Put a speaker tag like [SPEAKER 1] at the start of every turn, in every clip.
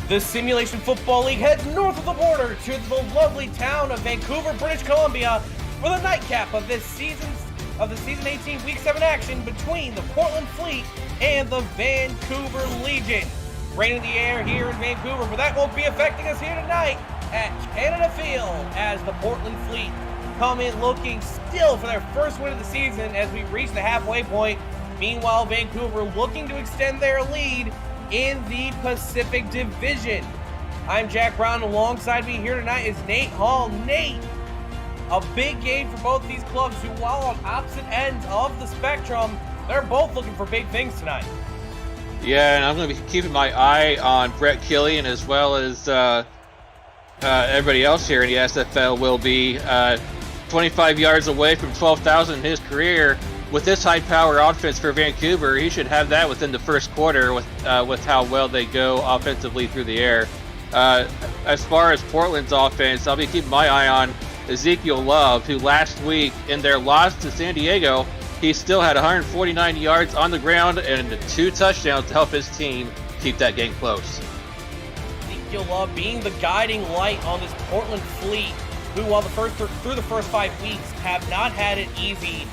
[SPEAKER 1] The Simulation Football League heads north of the border to the lovely town of Vancouver, British Columbia for the nightcap of the season 18 Week 7 action between the Portland Fleet and the Vancouver Legion. Rain in the air here in Vancouver, but that won't be affecting us here tonight at Canada Field as the Portland Fleet come in looking still for their first win of the season as we reach the halfway point. Meanwhile, Vancouver looking to extend their lead in the Pacific Division. I'm Jack Brown. Alongside me here tonight is Nate Hall. Nate, a big game for both these clubs who, while on opposite ends of the spectrum, they're both looking for big things tonight.
[SPEAKER 2] Yeah, and I'm going to be keeping my eye on Brett Killian as well as everybody else here in the SFL will be 25 yards away from 12,000 in his career. With this high-power offense for Vancouver, he should have that within the first quarter with how well they go offensively through the air. As far as Portland's offense, I'll be keeping my eye on Ezekiel Love, who last week in their loss to San Diego, he still had 149 yards on the ground and 2 touchdowns to help his team keep that game close.
[SPEAKER 1] Ezekiel Love being the guiding light on this Portland Fleet, who while through the first 5 weeks have not had it easy.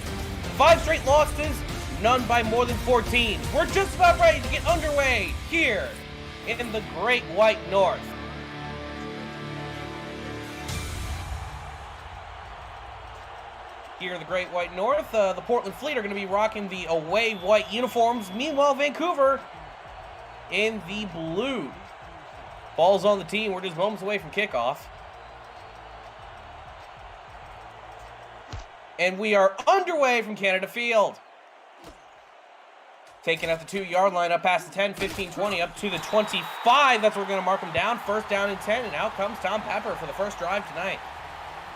[SPEAKER 1] 5 straight losses, none by more than 14. We're just about ready to get underway here in the Great White North. Here in the Great White North, the Portland Fleet are going to be rocking the away white uniforms. Meanwhile, Vancouver in the blue. Ball's on the team. We're just moments away from kickoff. And we are underway from Canada Field. Taking out the 2-yard line, up past the 10, 15, 20, up to the 25. That's where we're going to mark them down. First down and 10, and out comes Tom Pepper for the first drive tonight.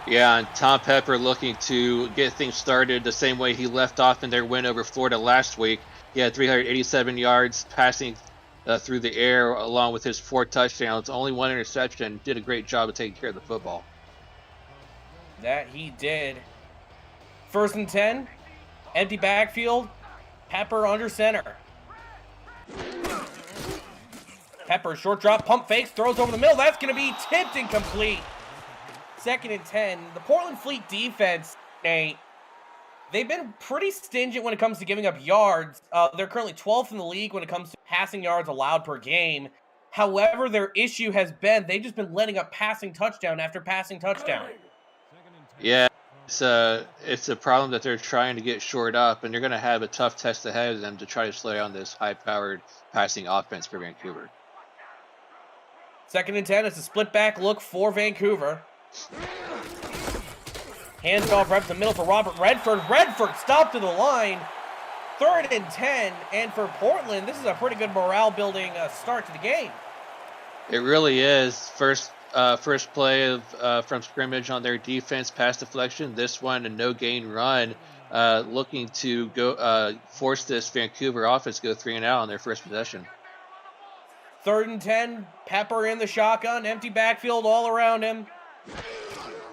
[SPEAKER 2] Yeah, and Tom Pepper looking to get things started the same way he left off in their win over Florida last week. He had 387 yards passing through the air along with his 4 touchdowns. Only 1 interception. Did a great job of taking care of the football.
[SPEAKER 1] That he did. First and 10, empty backfield, Pepper under center. Pepper, short drop, pump fakes, throws over the middle. That's going to be tipped incomplete. Second and 10. The Portland Fleet defense, Nate, they've been pretty stingent when it comes to giving up yards. They're currently 12th in the league when it comes to passing yards allowed per game. However, their issue has been they've just been letting up passing touchdown after passing touchdown.
[SPEAKER 2] Yeah. It's a problem that they're trying to get shored up, and they're going to have a tough test ahead of them to try to slow down this high-powered passing offense for Vancouver.
[SPEAKER 1] Second and 10, it's a split back look for Vancouver. Handoff right up the middle for Robert Redford. Redford stopped to the line. Third and 10, and for Portland, this is a pretty good morale-building start to the game.
[SPEAKER 2] It really is. First play from scrimmage on their defense, pass deflection. This one, a no-gain run, looking to go force this Vancouver offense to go 3-and-out on their first possession.
[SPEAKER 1] Third and 10, Pepper in the shotgun, empty backfield all around him.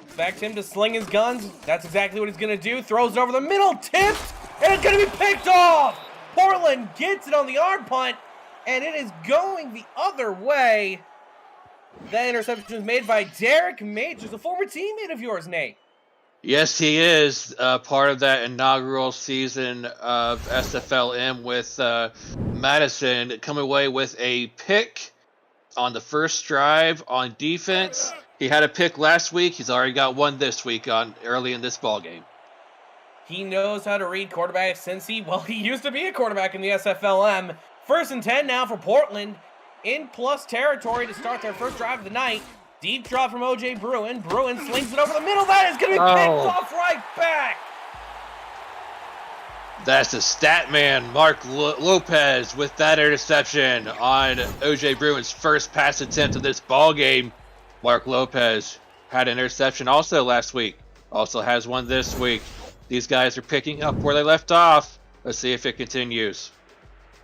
[SPEAKER 1] Expect him to sling his guns. That's exactly what he's going to do. Throws it over the middle, tipped, and it's going to be picked off. Portland gets it on the arm punt, and it is going the other way. That interception was made by Derek Majors, a former teammate of yours, Nate.
[SPEAKER 2] Yes, he is part of that inaugural season of SFLM with Madison coming away with a pick on the first drive on defense. He had a pick last week. He's already got one this week early in this ball game.
[SPEAKER 1] He knows how to read quarterbacks since he used to be a quarterback in the SFLM. First and 10 now for Portland. In plus territory to start their first drive of the night. Deep drop from O.J. Bruin. Bruin slings it over the middle. That is going to be picked off right back.
[SPEAKER 2] That's the stat man, Mark Lopez, with that interception on O.J. Bruin's first pass attempt of this ball game. Mark Lopez had an interception also last week. Also has one this week. These guys are picking up where they left off. Let's see if it continues.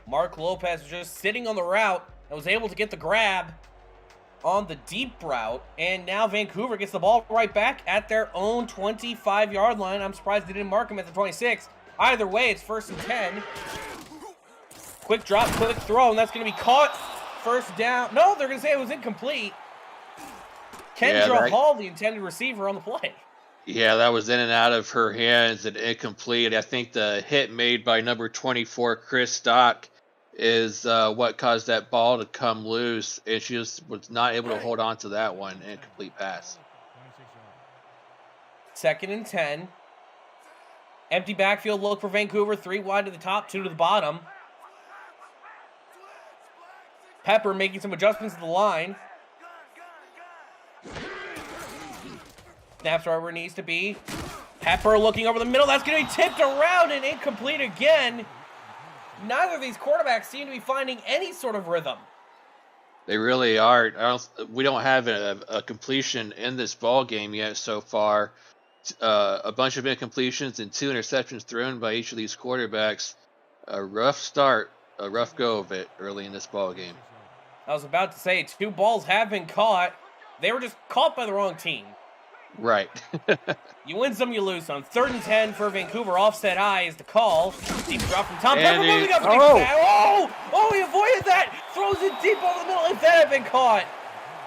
[SPEAKER 1] Mark Lopez was just sitting on the route and was able to get the grab on the deep route. And now Vancouver gets the ball right back at their own 25-yard line. I'm surprised they didn't mark him at the 26. Either way, it's first and 10. Quick drop, quick throw, and that's going to be caught First down. No, they're going to say it was incomplete. Kendra Hall, the intended receiver, on the play.
[SPEAKER 2] Yeah, that was in and out of her hands and incomplete. I think the hit made by number 24, Chris Stock, is what caused that ball to come loose, and she just was not able to hold on to that one. Incomplete pass.
[SPEAKER 1] 2nd and 10. Empty backfield look for Vancouver. 3 wide to the top, 2 to the bottom. Pepper making some adjustments to the line. Snaps right where it needs to be. Pepper looking over the middle. That's going to be tipped around and incomplete again. Neither of these quarterbacks seem to be finding any sort of rhythm.
[SPEAKER 2] They really are. We don't have a completion in this ball game yet so far. A bunch of incompletions and 2 interceptions thrown by each of these quarterbacks. A rough start, a rough go of it early in this ball game.
[SPEAKER 1] I was about to say 2 balls have been caught. They were just caught by the wrong team.
[SPEAKER 2] Right.
[SPEAKER 1] You win some, you lose some. 3rd and 10 for Vancouver. Offset eye is the call. Deep drop from Tom Pepper moving up. Oh, he avoided that. Throws it deep over the middle. If that had been caught.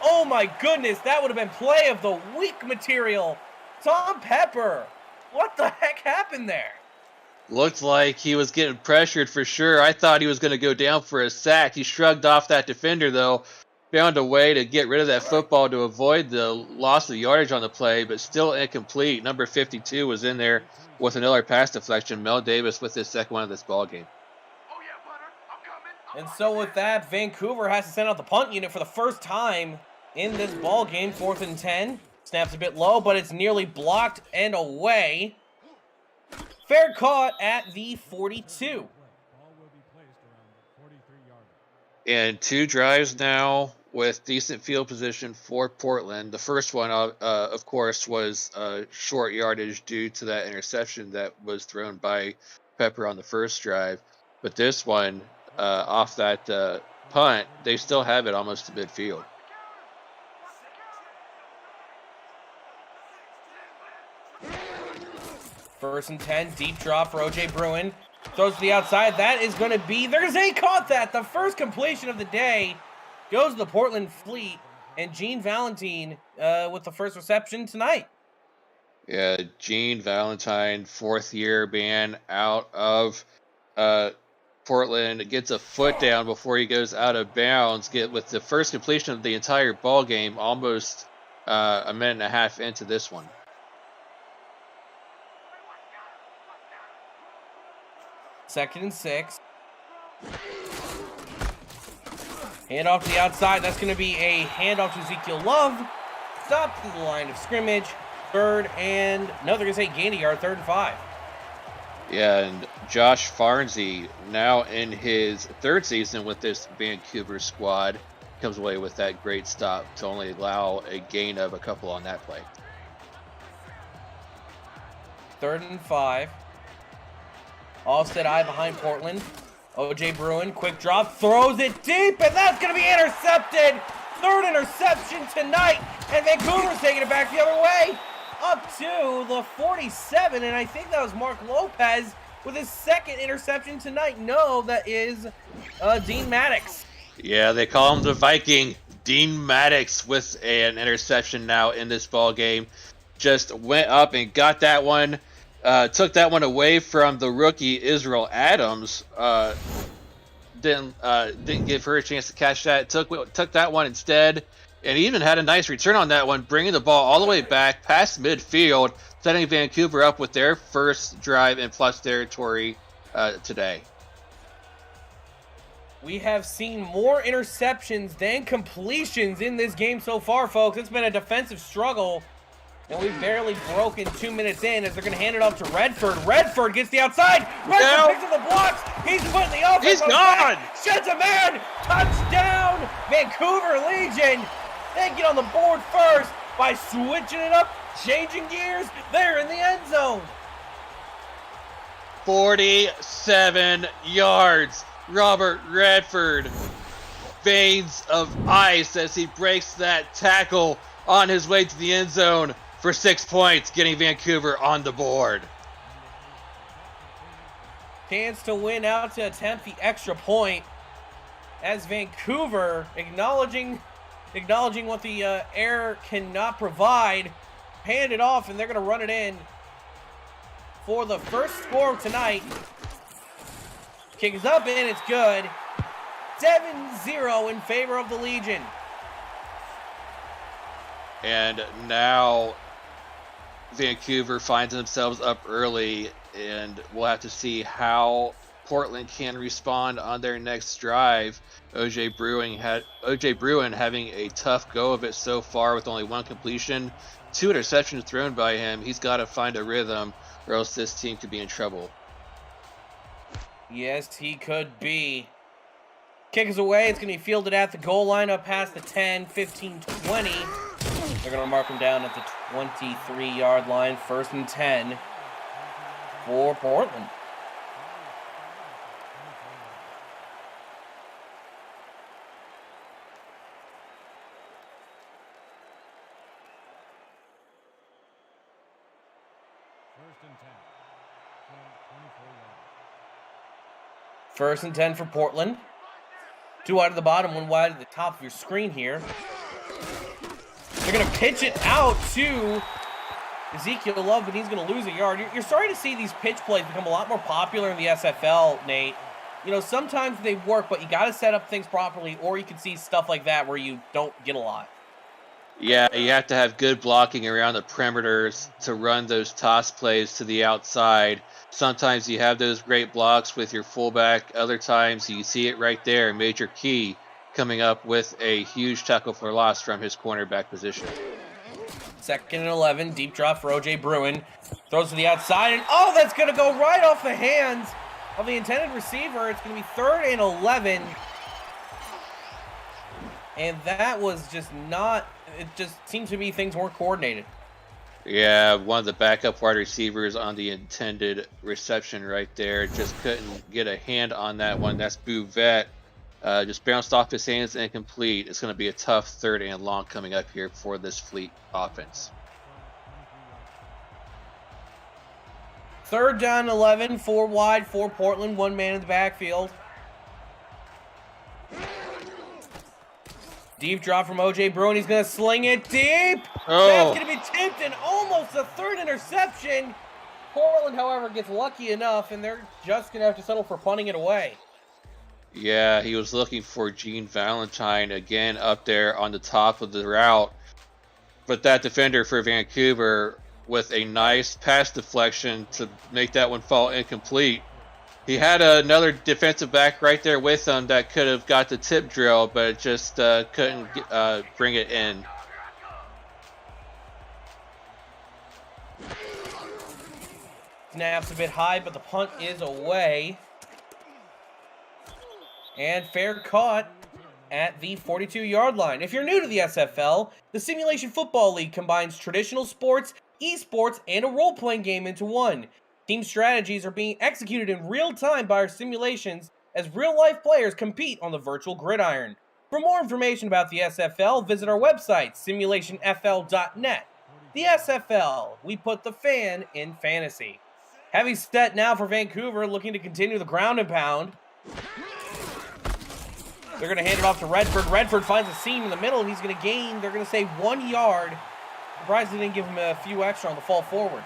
[SPEAKER 1] Oh my goodness, that would have been play of the week material. Tom Pepper. What the heck happened there?
[SPEAKER 2] Looked like he was getting pressured for sure. I thought he was going to go down for a sack. He shrugged off that defender, though. Found a way to get rid of that football to avoid the loss of yardage on the play, but still incomplete. Number 52 was in there with another pass deflection. Mel Davis with his 2nd one of this ball game.
[SPEAKER 1] And so with that, Vancouver has to send out the punt unit for the first time in this ball game. 4th and 10. Snaps a bit low, but it's nearly blocked and away. Fair caught at the 42.
[SPEAKER 2] And 2 drives now with decent field position for Portland. The first one, of course, was short yardage due to that interception that was thrown by Pepper on the first drive. But this one, off that punt, they still have it almost to midfield.
[SPEAKER 1] First and 10, deep drop for O.J. Bruin. Throws to the outside. That is going to be, there's a caught that. The first completion of the day goes to the Portland Fleet. And Gene Valentine with the first reception tonight.
[SPEAKER 2] Yeah, Gene Valentine, 4th year ban out of Portland. Gets a foot down before he goes out of bounds. With the first completion of the entire ball game, almost a minute and a half into this one.
[SPEAKER 1] Second and 6. Handoff to the outside. That's going to be a handoff to Ezekiel Love. Stop to the line of scrimmage. 3rd and... No, they're going to say gain a yard. 3rd and 5.
[SPEAKER 2] Yeah, and Josh Farnsey, now in his 3rd season with this Vancouver squad, comes away with that great stop to only allow a gain of a couple on that play.
[SPEAKER 1] 3rd and 5. Offset eye behind Portland. O.J. Bruin, quick drop, throws it deep, and that's going to be intercepted. 3rd interception tonight, and Vancouver's taking it back the other way. Up to the 47, and I think that was Mark Lopez with his 2nd interception tonight. No, that is Dean Maddox.
[SPEAKER 2] Yeah, they call him the Viking. Dean Maddox with an interception now in this ball game. Just went up and got that one. Took that one away from the rookie Israel Adams. Didn't give her a chance to catch that. Took that one instead, and even had a nice return on that one, bringing the ball all the way back past midfield, setting Vancouver up with their first drive in plus territory today.
[SPEAKER 1] We have seen more interceptions than completions in this game so far, folks. It's been a defensive struggle. And we've barely broken 2 minutes in as they're going to hand it off to Redford. Redford gets the outside. Redford picks up the blocks. He's putting the offense.
[SPEAKER 2] He's gone.
[SPEAKER 1] Sheds a man. Touchdown, Vancouver Legion. They get on the board first by switching it up, changing gears. They're in the end zone.
[SPEAKER 2] 47 yards. Robert Redford. Veins of ice as he breaks that tackle on his way to the end zone for 6 points, getting Vancouver on the board.
[SPEAKER 1] Chance to win out to attempt the extra point. as Vancouver, acknowledging what the air cannot provide, hand it off, and they're going to run it in for the first score of tonight. Kick is up, and it's good. 7-0 in favor of the Legion.
[SPEAKER 2] And now Vancouver finds themselves up early, and we'll have to see how Portland can respond on their next drive. OJ Bruin having a tough go of it so far with only one completion, 2 interceptions thrown by him. He's got to find a rhythm, or else this team could be in trouble.
[SPEAKER 1] Yes, he could be. Kick is away. It's going to be fielded at the goal line up past the 10, 15, 20. They're going to mark him down at the 23-yard line. 1st and 10 for Portland. First and 10 for Portland. 2 wide at the bottom, 1 wide at the top of your screen here. They're going to pitch it out to Ezekiel Love, but he's going to lose a yard. You're starting to see these pitch plays become a lot more popular in the SFL, Nate. You know, sometimes they work, but you got to set up things properly, or you can see stuff like that where you don't get a lot.
[SPEAKER 2] Yeah, you have to have good blocking around the perimeters to run those toss plays to the outside. Sometimes you have those great blocks with your fullback. Other times you see it right there. Major Key coming up with a huge tackle for loss from his cornerback position.
[SPEAKER 1] 2nd and 11. Deep drop for OJ Bruin. Throws to the outside. And oh, that's going to go right off the hands of the intended receiver. It's going to be 3rd and 11. And that was just not... It just seemed to be things weren't coordinated.
[SPEAKER 2] Yeah, one of the backup wide receivers on the intended reception right there just couldn't get a hand on that one. That's Bouvette. Just bounced off his hands and incomplete. It's going to be a tough 3rd and long coming up here for this Fleet offense.
[SPEAKER 1] 3rd down 11, 4 wide for Portland, 1 man in the backfield. Deep drop from OJ Bruin. He's going to sling it deep.
[SPEAKER 2] Oh.
[SPEAKER 1] That's going to be tipped and almost a 3rd interception. Portland, however, gets lucky enough, and they're just going to have to settle for punting it away.
[SPEAKER 2] Yeah, he was looking for Gene Valentine again up there on the top of the route. But that defender for Vancouver with a nice pass deflection to make that one fall incomplete. He had another defensive back right there with him that could have got the tip drill, but just couldn't bring it in.
[SPEAKER 1] Snaps a bit high, but the punt is away. And fair caught at the 42-yard line. If you're new to the SFL, the Simulation Football League combines traditional sports, esports, and a role-playing game into one. Team strategies are being executed in real time by our simulations as real-life players compete on the virtual gridiron. For more information about the SFL, visit our website, simulationfl.net. The SFL, we put the fan in fantasy. Heavy set now for Vancouver, looking to continue the ground and pound. They're going to hand it off to Redford. Redford finds a seam in the middle, and he's going to gain, they're going to say, 1 yard. Surprised they didn't give him a few extra on the fall forward.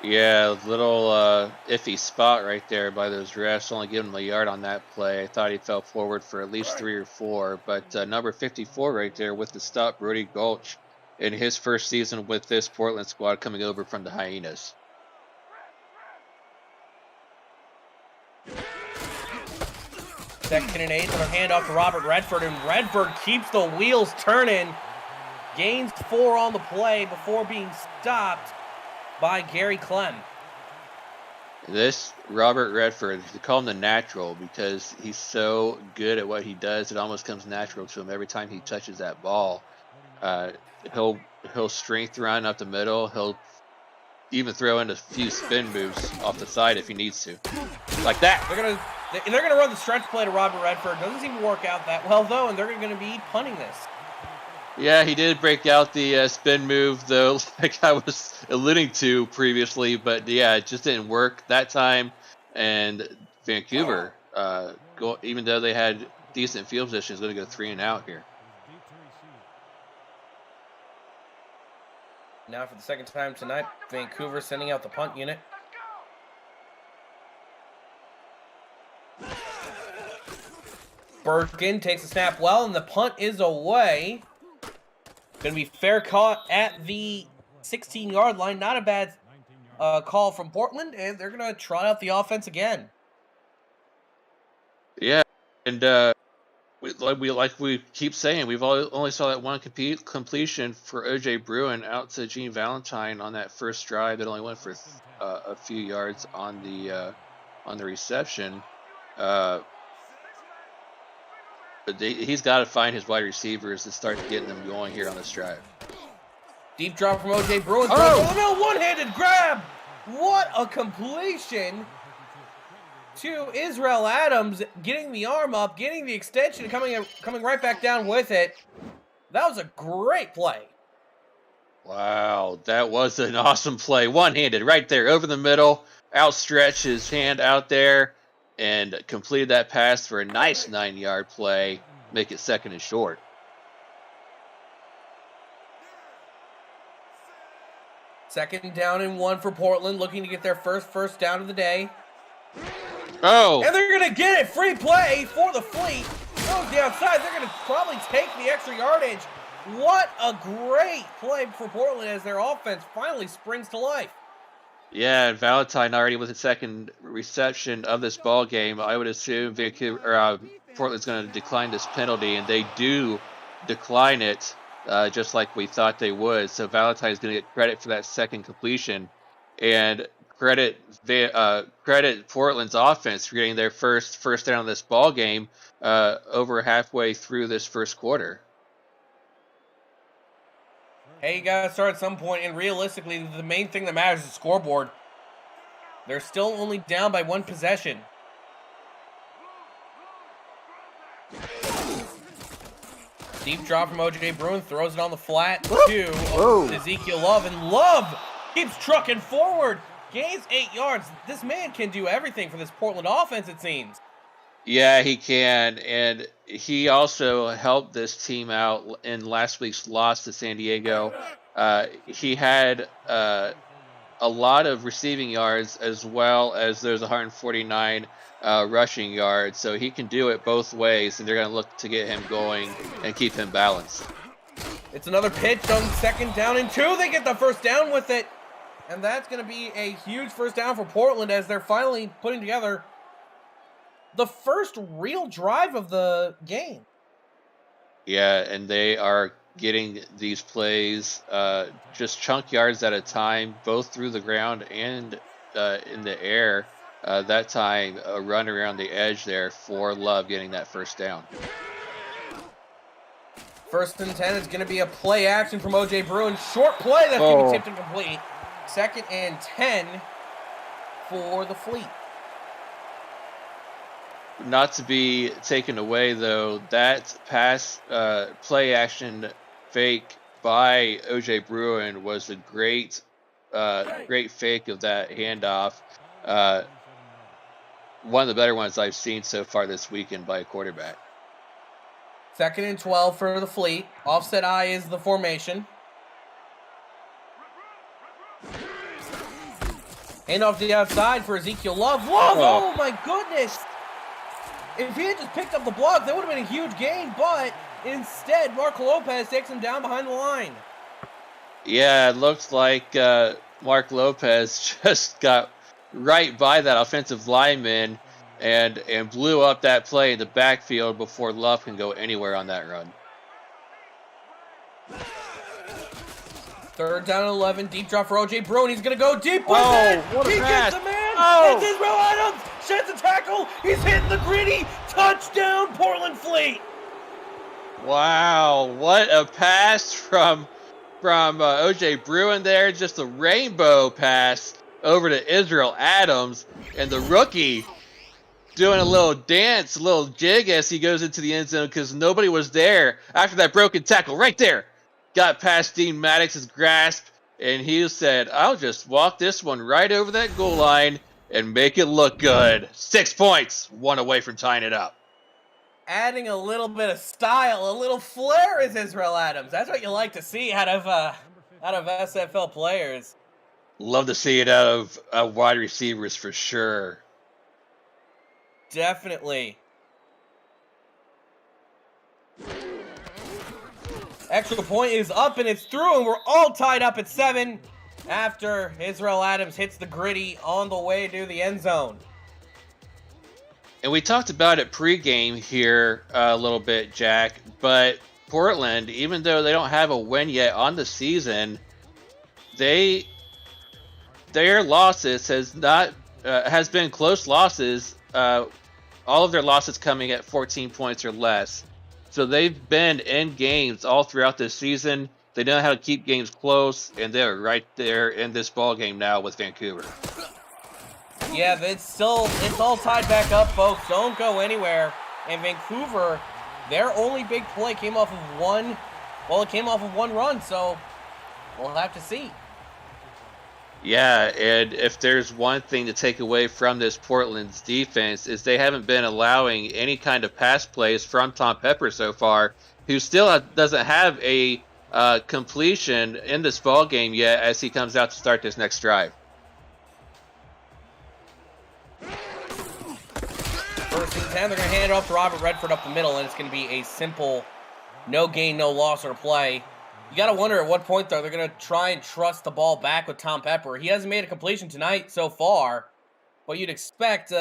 [SPEAKER 2] Yeah, little iffy spot right there by those refs. Only giving him a yard on that play. I thought he fell forward for at least 3 or 4. But number 54 right there with the stop, Brody Gulch, in his first season with this Portland squad coming over from the Hyenas.
[SPEAKER 1] Second and 8, another handoff to Robert Redford, and Redford keeps the wheels turning. Gains 4 on the play before being stopped by Gary Clem.
[SPEAKER 2] This Robert Redford, they call him the natural because he's so good at what he does. It almost comes natural to him every time he touches that ball. He'll strength run up the middle. He'll even throw in a few spin moves off the side if he needs to, like that.
[SPEAKER 1] They're gonna run the stretch play to Robert Redford. Doesn't seem to work out that well though, and they're going to be punting this.
[SPEAKER 2] Yeah, he did break out the spin move, though, like I was alluding to previously. But, yeah, it just didn't work that time. And Vancouver, even though they had decent field position is going to go 3 and out here.
[SPEAKER 1] Now for the second time tonight, Vancouver sending out the punt unit. Birkin takes the snap well, and the punt is away. Going to be fair caught at the 16-yard line. Not a bad call from Portland, and they're going to try out the offense again.
[SPEAKER 2] Yeah, and like we keep saying, we've only saw that one completion for OJ Bruin out to Gene Valentine on that first drive. That only went for a few yards on the reception. But he's got to find his wide receivers and start getting them going here on this drive.
[SPEAKER 1] Deep drop from OJ Bruin.
[SPEAKER 2] Oh
[SPEAKER 1] no! One-handed grab. What a completion to Israel Adams, getting the arm up, getting the extension, coming right back down with it. That was a great play.
[SPEAKER 2] Wow, that was an awesome play. One-handed right there over the middle, outstretched his hand out there, and completed that pass for a nice 9-yard play, make it 2nd and short.
[SPEAKER 1] Second down and 1 for Portland, looking to get their first down of the day.
[SPEAKER 2] Oh!
[SPEAKER 1] And they're going to get it. Free play for the Fleet. Goes the outside. They're going to probably take the extra yardage. What a great play for Portland as their offense finally springs to life.
[SPEAKER 2] Yeah, and Valentine already with the 2nd reception of this ball game. I would assume Portland's going to decline this penalty, and they do decline it, just like we thought they would. So Valentine's going to get credit for that 2nd completion, and credit Portland's offense for getting their first down of this ball game over halfway through this first quarter.
[SPEAKER 1] Hey, you got to start at some point, and realistically, the main thing that matters is the scoreboard. They're still only down by 1 possession. Deep drop from OJ Bruin, throws it on the flat to Ezekiel Love, and Love keeps trucking forward, gains 8 yards. This man can do everything for this Portland offense, it seems.
[SPEAKER 2] Yeah, he can, and he also helped this team out in last week's loss to San Diego. He had a lot of receiving yards as well as those 149 rushing yards, so he can do it both ways, and they're going to look to get him going and keep him balanced.
[SPEAKER 1] It's another pitch on 2nd down and 2. They get the first down with it, and that's going to be a huge first down for Portland as they're finally putting together the first real drive of the game.
[SPEAKER 2] Yeah, and they are getting these plays just chunk yards at a time, both through the ground and in the air. That time, a run around the edge there for Love getting that first down.
[SPEAKER 1] 1st and 10 is going to be a play action from OJ Bruin. Short play that's going to be tipped incomplete. 2nd and 10 for the Fleet.
[SPEAKER 2] Not to be taken away, though, that pass play action fake by OJ Bruin was a great fake of that handoff. One of the better ones I've seen so far this weekend by a quarterback.
[SPEAKER 1] 2nd and 12 for the Fleet. Offset I is the formation. Handoff to the outside for Ezekiel Love. Oh my goodness! If he had just picked up the block, that would have been a huge gain, but instead, Mark Lopez takes him down behind the line.
[SPEAKER 2] Yeah, it looks like Mark Lopez just got right by that offensive lineman and blew up that play in the backfield before Love can go anywhere on that run.
[SPEAKER 1] 3rd down and 11, deep drop for OJ Bruin. He's going to go deep with it.
[SPEAKER 2] What a
[SPEAKER 1] he
[SPEAKER 2] pass.
[SPEAKER 1] gets the man.
[SPEAKER 2] Oh.
[SPEAKER 1] It's Israel Adams. Sheds a tackle. He's hitting the gritty. Touchdown, Portland Fleet.
[SPEAKER 2] Wow, what a pass from OJ Bruin there. Just a rainbow pass over to Israel Adams, and the rookie doing a little dance, a little jig as he goes into the end zone because nobody was there after that broken tackle right there. Got past Dean Maddox's grasp, and he said, I'll just walk this one right over that goal line and make it look good. 6 points, one away from tying it up.
[SPEAKER 1] Adding a little bit of style, a little flair is Israel Adams. That's what you like to see out of SFL players.
[SPEAKER 2] Love to see it out of wide receivers for sure.
[SPEAKER 1] Definitely. Extra point is up and it's through, and we're all tied up at 7 after Israel Adams hits the gritty on the way to the end zone.
[SPEAKER 2] And we talked about it pregame here a little bit, Jack, but Portland, even though they don't have a win yet on the season, their losses has been close losses. All of their losses coming at 14 points or less. So they've been in games all throughout this season. They know how to keep games close, and they're right there in this ball game now with Vancouver.
[SPEAKER 1] Yeah, it's all tied back up, folks. Don't go anywhere. And Vancouver, their only big play came off of one run, so we'll have to see.
[SPEAKER 2] Yeah, and if there's one thing to take away from this Portland's defense is they haven't been allowing any kind of pass plays from Tom Pepper so far, who still doesn't have a completion in this ball game yet as he comes out to start this next drive.
[SPEAKER 1] First and 10, they're going to hand it off to Robert Redford up the middle, and it's going to be a simple no gain, no loss or play. You got to wonder at what point, though, they're going to try and trust the ball back with Tom Pepper. He hasn't made a completion tonight so far, but you'd expect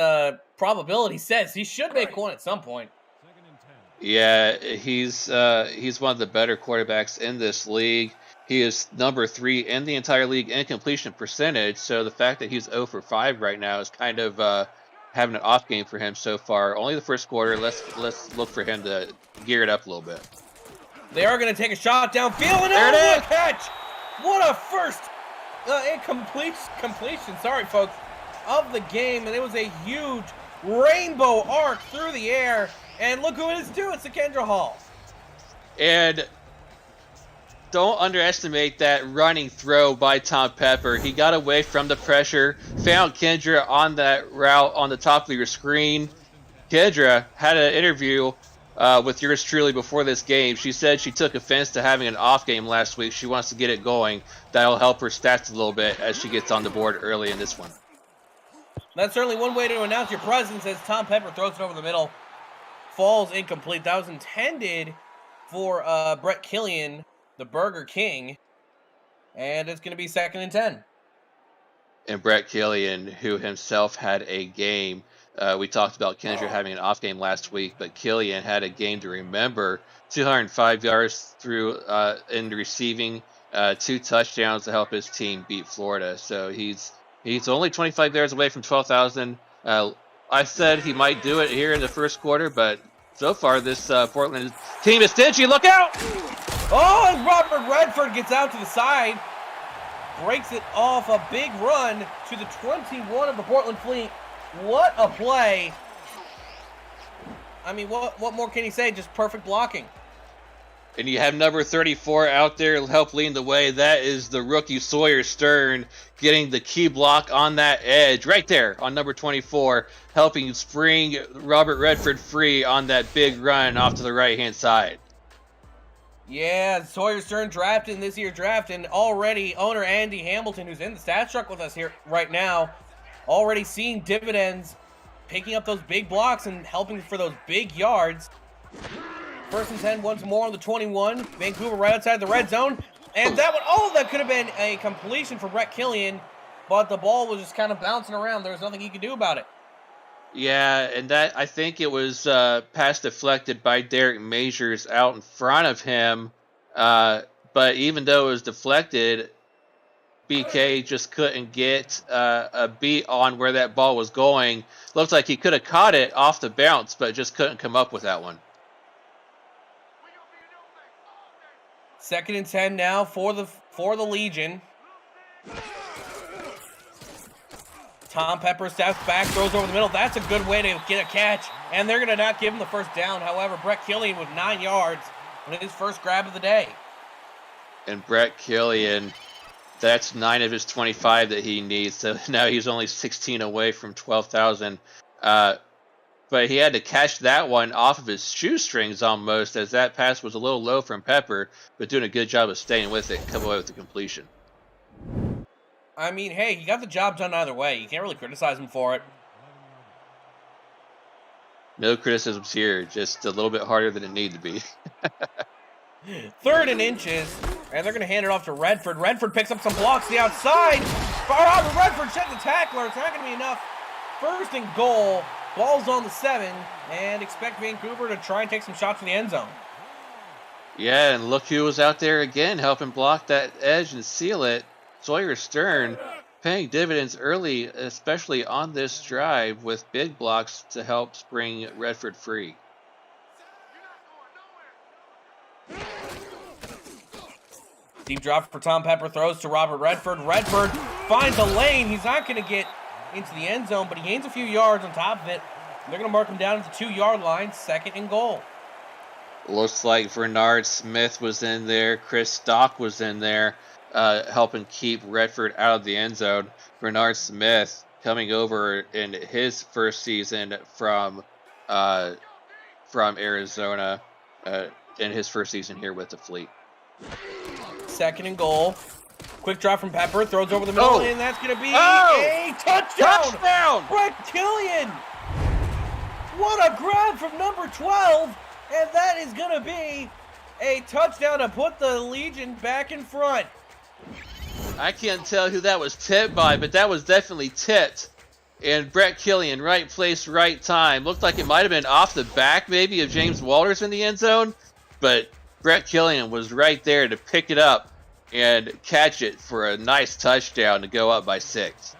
[SPEAKER 1] probability says he should make one at some point.
[SPEAKER 2] Yeah, he's one of the better quarterbacks in this league. He is number 3 in the entire league in completion percentage, so the fact that he's 0 for 5 right now is kind of having an off game for him so far. Only the first quarter. Let's look for him to gear it up a little bit.
[SPEAKER 1] They are going to take a shot downfield, and
[SPEAKER 2] there it is.
[SPEAKER 1] Catch! What a first completion, sorry folks, of the game, and it was a huge rainbow arc through the air, and look who it is too, it's Kendra Hall.
[SPEAKER 2] And don't underestimate that running throw by Tom Pepper. He got away from the pressure, found Kendra on that route on the top of your screen. Kendra had an interview with yours truly before this game. She said she took offense to having an off game last week. She wants to get it going. That'll help her stats a little bit as she gets on the board early in this one.
[SPEAKER 1] That's certainly one way to announce your presence as Tom Pepper throws it over the middle. Falls incomplete. That was intended for Brett Killian, the Burger King. And it's going to be 2nd and 10.
[SPEAKER 2] And Brett Killian, who himself had a game. We talked about Kendra having an off game last week, but Killian had a game to remember. 205 yards through in receiving, 2 touchdowns to help his team beat Florida. So he's only 25 yards away from 12,000. I said he might do it here in the first quarter, but so far this Portland team is stingy. Look out!
[SPEAKER 1] Oh, and Robert Redford gets out to the side, breaks it off a big run to the 21 of the Portland Fleet. What a play. I mean, what more can he say? Just perfect blocking.
[SPEAKER 2] And you have number 34 out there to help lead the way. That is the rookie Sawyer Stern getting the key block on that edge right there on number 24, helping spring Robert Redford free on that big run off to the right-hand side.
[SPEAKER 1] Yeah, Sawyer Stern drafted in this year's draft, and already owner Andy Hamilton, who's in the stats truck with us here right now, already seeing dividends, picking up those big blocks and helping for those big yards. 1st and 10 once more on the 21. Vancouver right outside the red zone. And that could have been a completion for Brett Killian, but the ball was just kind of bouncing around. There was nothing he could do about it.
[SPEAKER 2] Yeah, and that I think it was pass deflected by Derek Majors out in front of him. But even though it was deflected, BK just couldn't get a beat on where that ball was going. Looked like he could have caught it off the bounce, but just couldn't come up with that one.
[SPEAKER 1] 2nd and 10 now for the Legion. Tom Pepper steps back, throws over the middle. That's a good way to get a catch, and they're going to not give him the first down. However, Brett Killian with 9 yards on his first grab of the day.
[SPEAKER 2] And Brett Killian, that's 9 of his 25 that he needs. So now he's only 16 away from 12,000. but he had to catch that one off of his shoestrings almost, as that pass was a little low from Pepper, but doing a good job of staying with it and coming away with the completion.
[SPEAKER 1] I mean, hey, he got the job done either way. You can't really criticize him for it.
[SPEAKER 2] No criticisms here, just a little bit harder than it needed to be.
[SPEAKER 1] 3rd and inches, and they're going to hand it off to Redford. Redford picks up some blocks to the outside. Robert Redford checked the tackler. It's not going to be enough. 1st and goal. Ball's on the 7, and expect Vancouver to try and take some shots in the end zone.
[SPEAKER 2] Yeah, and look who was out there again helping block that edge and seal it. Sawyer Stern paying dividends early, especially on this drive with big blocks to help bring Redford free.
[SPEAKER 1] Deep drop for Tom Pepper, throws to Robert Redford. Redford finds a lane. He's not going to get into the end zone, but he gains a few yards on top of it. They're going to mark him down at the 2-yard line, 2nd and goal.
[SPEAKER 2] Looks like Bernard Smith was in there. Chris Stock was in there, helping keep Redford out of the end zone. Bernard Smith coming over in his first season from Arizona, in his first season here with the Fleet.
[SPEAKER 1] 2nd and goal. Quick drop from Pepper, throws over the middle, and that's going to be a touchdown! Brett Killian! What a grab from number 12, and that is going to be a touchdown to put the Legion back in front.
[SPEAKER 2] I can't tell who that was tipped by, but that was definitely tipped. And Brett Killian, right place, right time. Looked like it might have been off the back maybe of James Walters in the end zone, but Brett Killian was right there to pick it up and catch it for a nice touchdown to go up by 6.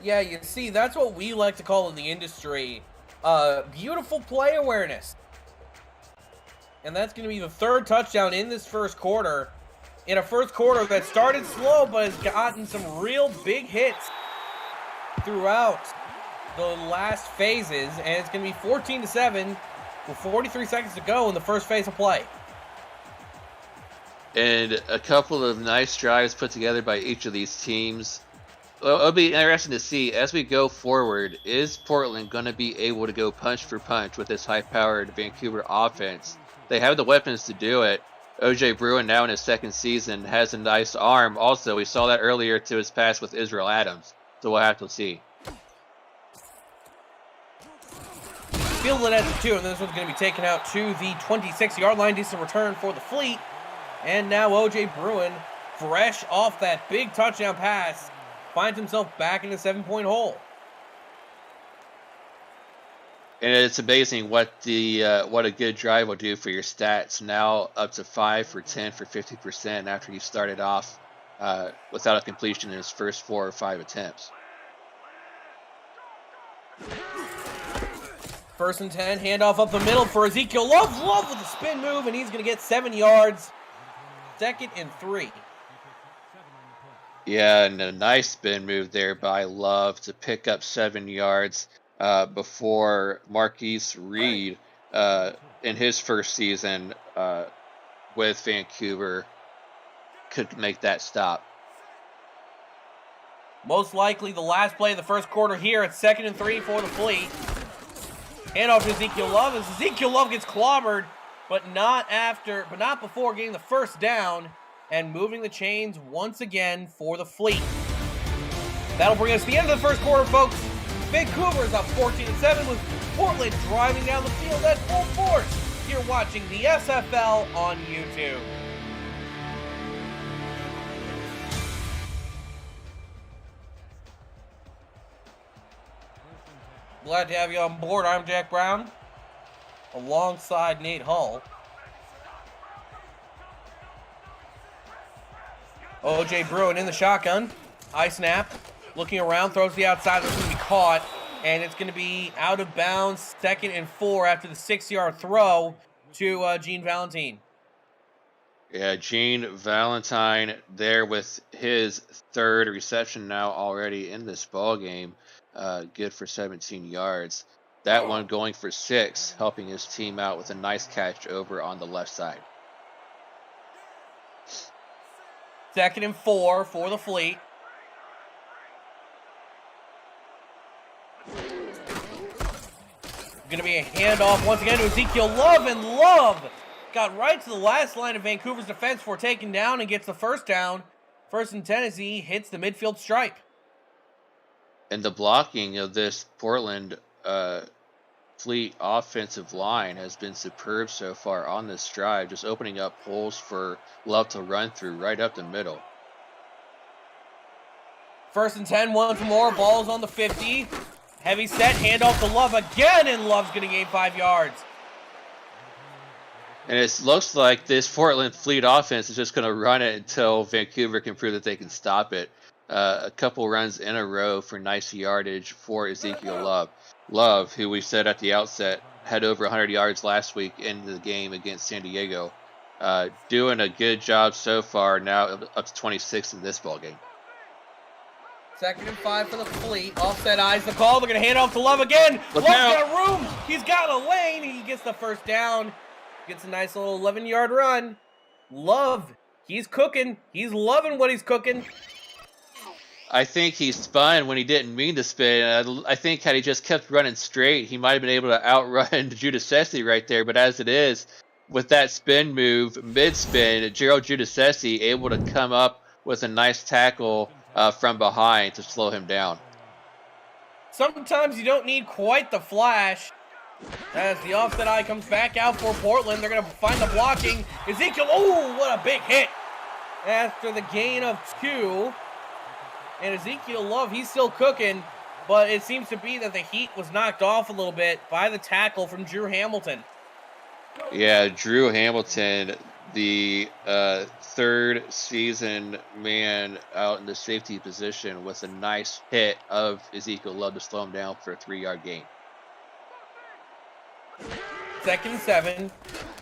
[SPEAKER 1] Yeah, you see, that's what we like to call in the industry beautiful play awareness. And that's going to be the 3rd touchdown in this first quarter. In a first quarter that started slow but has gotten some real big hits throughout the last phases. And it's going to be 14-7 with 43 seconds to go in the first phase of play.
[SPEAKER 2] And a couple of nice drives put together by each of these teams. Well, it'll be interesting to see as we go forward, is Portland going to be able to go punch for punch with this high-powered Vancouver offense? They have the weapons to do it. OJ Bruin, now in his 2nd season, has a nice arm. Also, we saw that earlier to his pass with Israel Adams. So we'll have to see.
[SPEAKER 1] Fielded at the 2, and this one's going to be taken out to the 26-yard line. Decent return for the Fleet. And now OJ Bruin, fresh off that big touchdown pass, finds himself back in the 7-point hole.
[SPEAKER 2] And it's amazing what a good drive will do for your stats. Now up to 5 for 10 for 50% after he started off without a completion in his first 4 or 5 attempts.
[SPEAKER 1] 1st and 10, handoff up the middle for Ezekiel Love. Love with the spin move, and he's going to get 7 yards. 2nd and 3.
[SPEAKER 2] Yeah, and a nice spin move there by Love to pick up 7 yards before Marquise Reed in his first season with Vancouver could make that stop.
[SPEAKER 1] Most likely the last play of the first quarter here at 2nd and 3 for the Fleet. Handoff to Ezekiel Love as Ezekiel Love gets clobbered, but not before getting the first down and moving the chains once again for the Fleet. That'll bring us to the end of the first quarter, folks. Vancouver is up 14-7 with Portland driving down the field at full force. You're watching the SFL on YouTube. Glad to have you on board. I'm Jack Brown, alongside Nate Hull. OJ Bruin in the shotgun. High snap. Looking around, throws to the outside. It's going to be caught, and it's going to be out of bounds. 2nd and 4 after the 6-yard throw to Gene Valentine.
[SPEAKER 2] Yeah, Gene Valentine there with his 3rd reception now already in this ball game. Good for 17 yards. That one going for 6, helping his team out with a nice catch over on the left side.
[SPEAKER 1] 2nd and 4 for the Fleet. Going to be a handoff once again to Ezekiel Love, and Love got right to the last line of Vancouver's defense for taking down and gets the first down. 1st and 10 as he hits the midfield stripe.
[SPEAKER 2] And the blocking of this Portland Fleet offensive line has been superb so far on this drive, just opening up holes for Love to run through right up the middle.
[SPEAKER 1] 1st and 10, once more, ball's on the 50. Heavy set, handoff to Love again, and Love's going to gain 5 yards.
[SPEAKER 2] And it looks like this Portland Fleet offense is just going to run it until Vancouver can prove that they can stop it. A couple runs in a row for nice yardage for Ezekiel Love. Love, who we said at the outset had over 100 yards last week in the game against San Diego, doing a good job so far. Now up to 26 in this ball game.
[SPEAKER 1] 2nd and 5 for the Fleet. Offset eyes the call. They're going to hand off to Love again. Love's got room. He's got a lane. He gets the first down. Gets a nice little 11-yard run. Love, he's cooking. He's loving what he's cooking.
[SPEAKER 2] I think he spun when he didn't mean to spin. I think had he just kept running straight, he might have been able to outrun Giudice right there. But as it is, with that spin move, mid-spin, Gerald Giudice able to come up with a nice tackle from behind to slow him down.
[SPEAKER 1] Sometimes you don't need quite the flash. As the offset eye comes back out for Portland, they're going to find the blocking. Ezekiel, oh, what a big hit. After the gain of 2. And Ezekiel Love, he's still cooking, but it seems to be that the heat was knocked off a little bit by the tackle from Drew Hamilton.
[SPEAKER 2] Yeah, Drew Hamilton, the 3rd season man out in the safety position, with a nice hit of Ezekiel Love to slow him down for a 3-yard gain.
[SPEAKER 1] 2nd and 7.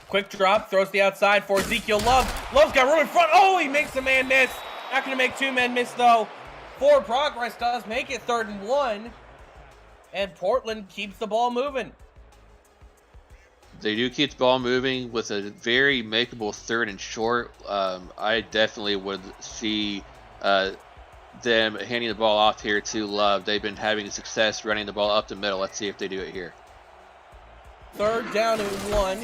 [SPEAKER 1] Quick drop, throws the outside for Ezekiel Love. Love's got room in front. Oh, he makes the man miss. Not going to make 2 men miss, though. Forward progress does make it 3rd and 1. And Portland keeps the ball moving.
[SPEAKER 2] They do keep the ball moving with a very makeable 3rd and short. I definitely would see them handing the ball off here to Love. They've been having success running the ball up the middle. Let's see if they do it here.
[SPEAKER 1] 3rd down and 1.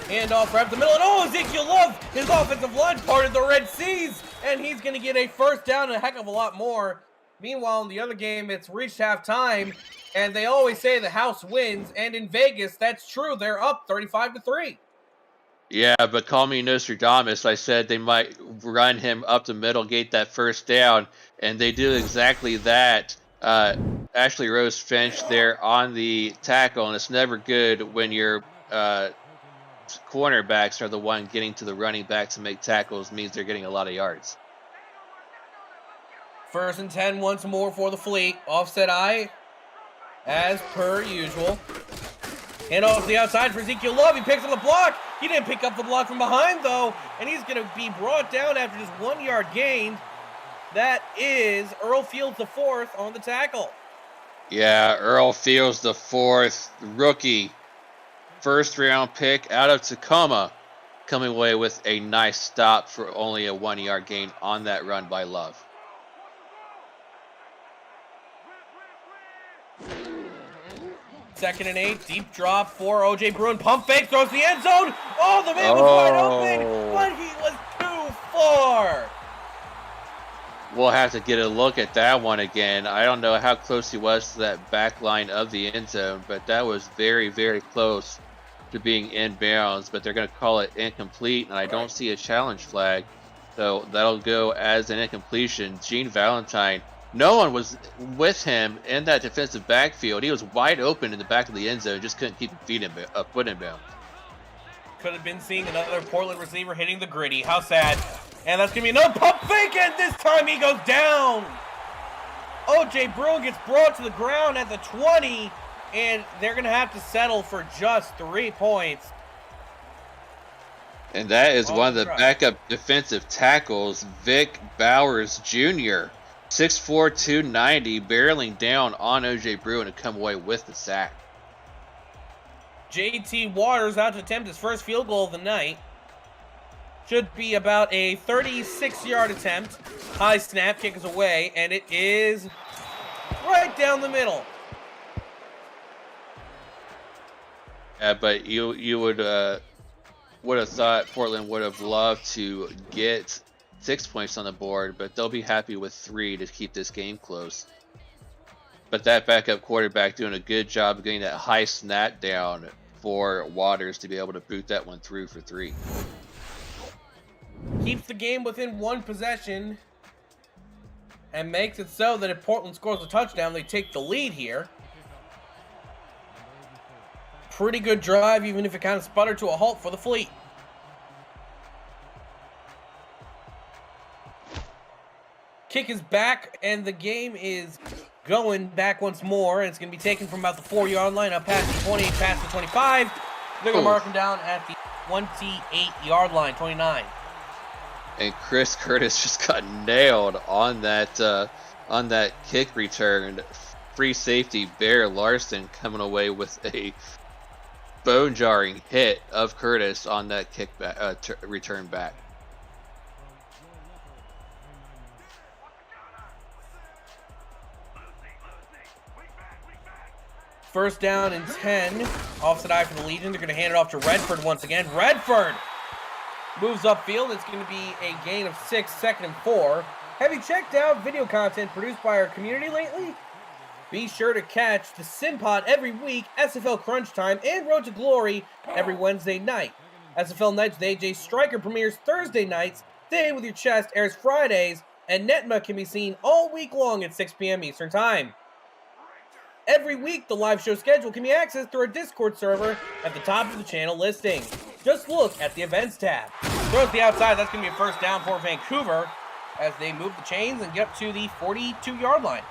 [SPEAKER 1] Handoff right up the middle. And oh, Ezekiel Love, his offensive line parted the Red Seas. And he's going to get a 1st down and a heck of a lot more. Meanwhile, in the other game, it's reached halftime. And they always say the house wins. And in Vegas, that's true. They're up 35-3.
[SPEAKER 2] Yeah, but call me Nostradamus. I said they might run him up the middle, get that 1st down. And they do exactly that. Ashley Rose Finch there on the tackle, and it's never good when your cornerbacks are the one getting to the running back to make tackles. Means they're getting a lot of yards.
[SPEAKER 1] 1st and 10 once more for the Fleet. Offset eye, as per usual. And off the outside for Ezekiel Love. He picks up the block. He didn't pick up the block from behind, though, and he's going to be brought down after just 1-yard gain. That is Earl Fields the 4th on the tackle.
[SPEAKER 2] Yeah, Earl Fields the 4th, rookie, 1st-round pick out of Tacoma, coming away with a nice stop for only a 1-yard gain on that run by Love.
[SPEAKER 1] Second and 8, deep drop for O.J. Bruin. Pump fake, throws the end zone. Oh, the man was wide open, but he was too far.
[SPEAKER 2] We'll have to get a look at that one again. I don't know how close he was to that back line of the end zone, but that was very, very close to being inbounds. But they're going to call it incomplete, and I don't see a challenge flag. So that'll go as an incompletion. Gene Valentine, no one was with him in that defensive backfield. He was wide open in the back of the end zone, just couldn't keep his foot inbounds.
[SPEAKER 1] Could have been seeing another Portland receiver hitting the gritty. How sad. And that's going to be another pump fake, and this time he goes down. O.J. Bruin gets brought to the ground at the 20, and they're going to have to settle for just 3 points.
[SPEAKER 2] And that is one of the backup defensive tackles, Vic Bowers Jr., 6'4", 290, barreling down on O.J. Bruin to come away with the sack.
[SPEAKER 1] J.T. Waters out to attempt his first field goal of the night. Should be about a 36-yard attempt. High snap, kick is away, and it is right down the middle.
[SPEAKER 2] but you would have thought Portland would have loved to get 6 points on the board, but they'll be happy with 3 to keep this game close. But that backup quarterback doing a good job of getting that high snap down for Waters to be able to boot that one through for 3.
[SPEAKER 1] Keeps the game within 1 possession and makes it so that if Portland scores a touchdown, they take the lead here. Pretty good drive, even if it kind of sputtered to a halt for the Fleet. Kick is back, and the game is going back once more, and it's going to be taken from about the 4-yard line up past the 20, past the 25. They're going to mark him down at the 28-yard line, 29.
[SPEAKER 2] And Chris Curtis just got nailed on that kick return. Free safety Bear Larson coming away with a bone-jarring hit of Curtis on that kick back, return back.
[SPEAKER 1] First down and 10. Offside eye for the Legion. They're going to hand it off to Redford once again. Redford moves upfield. It's going to be a gain of 6, 2nd and 4. Have you checked out video content produced by our community lately? Be sure to catch the SimPod every week, SFL Crunch Time, and Road to Glory every Wednesday night. SFL Nights with AJ Stryker premieres Thursday nights. Stay With Your Chest airs Fridays, and Netma can be seen all week long at 6 p.m. Eastern Time. Every week, the live show schedule can be accessed through our Discord server at the top of the channel listing. Just look at the Events tab. Throws the outside. That's going to be a first down for Vancouver as they move the chains and get up to the 42-yard line.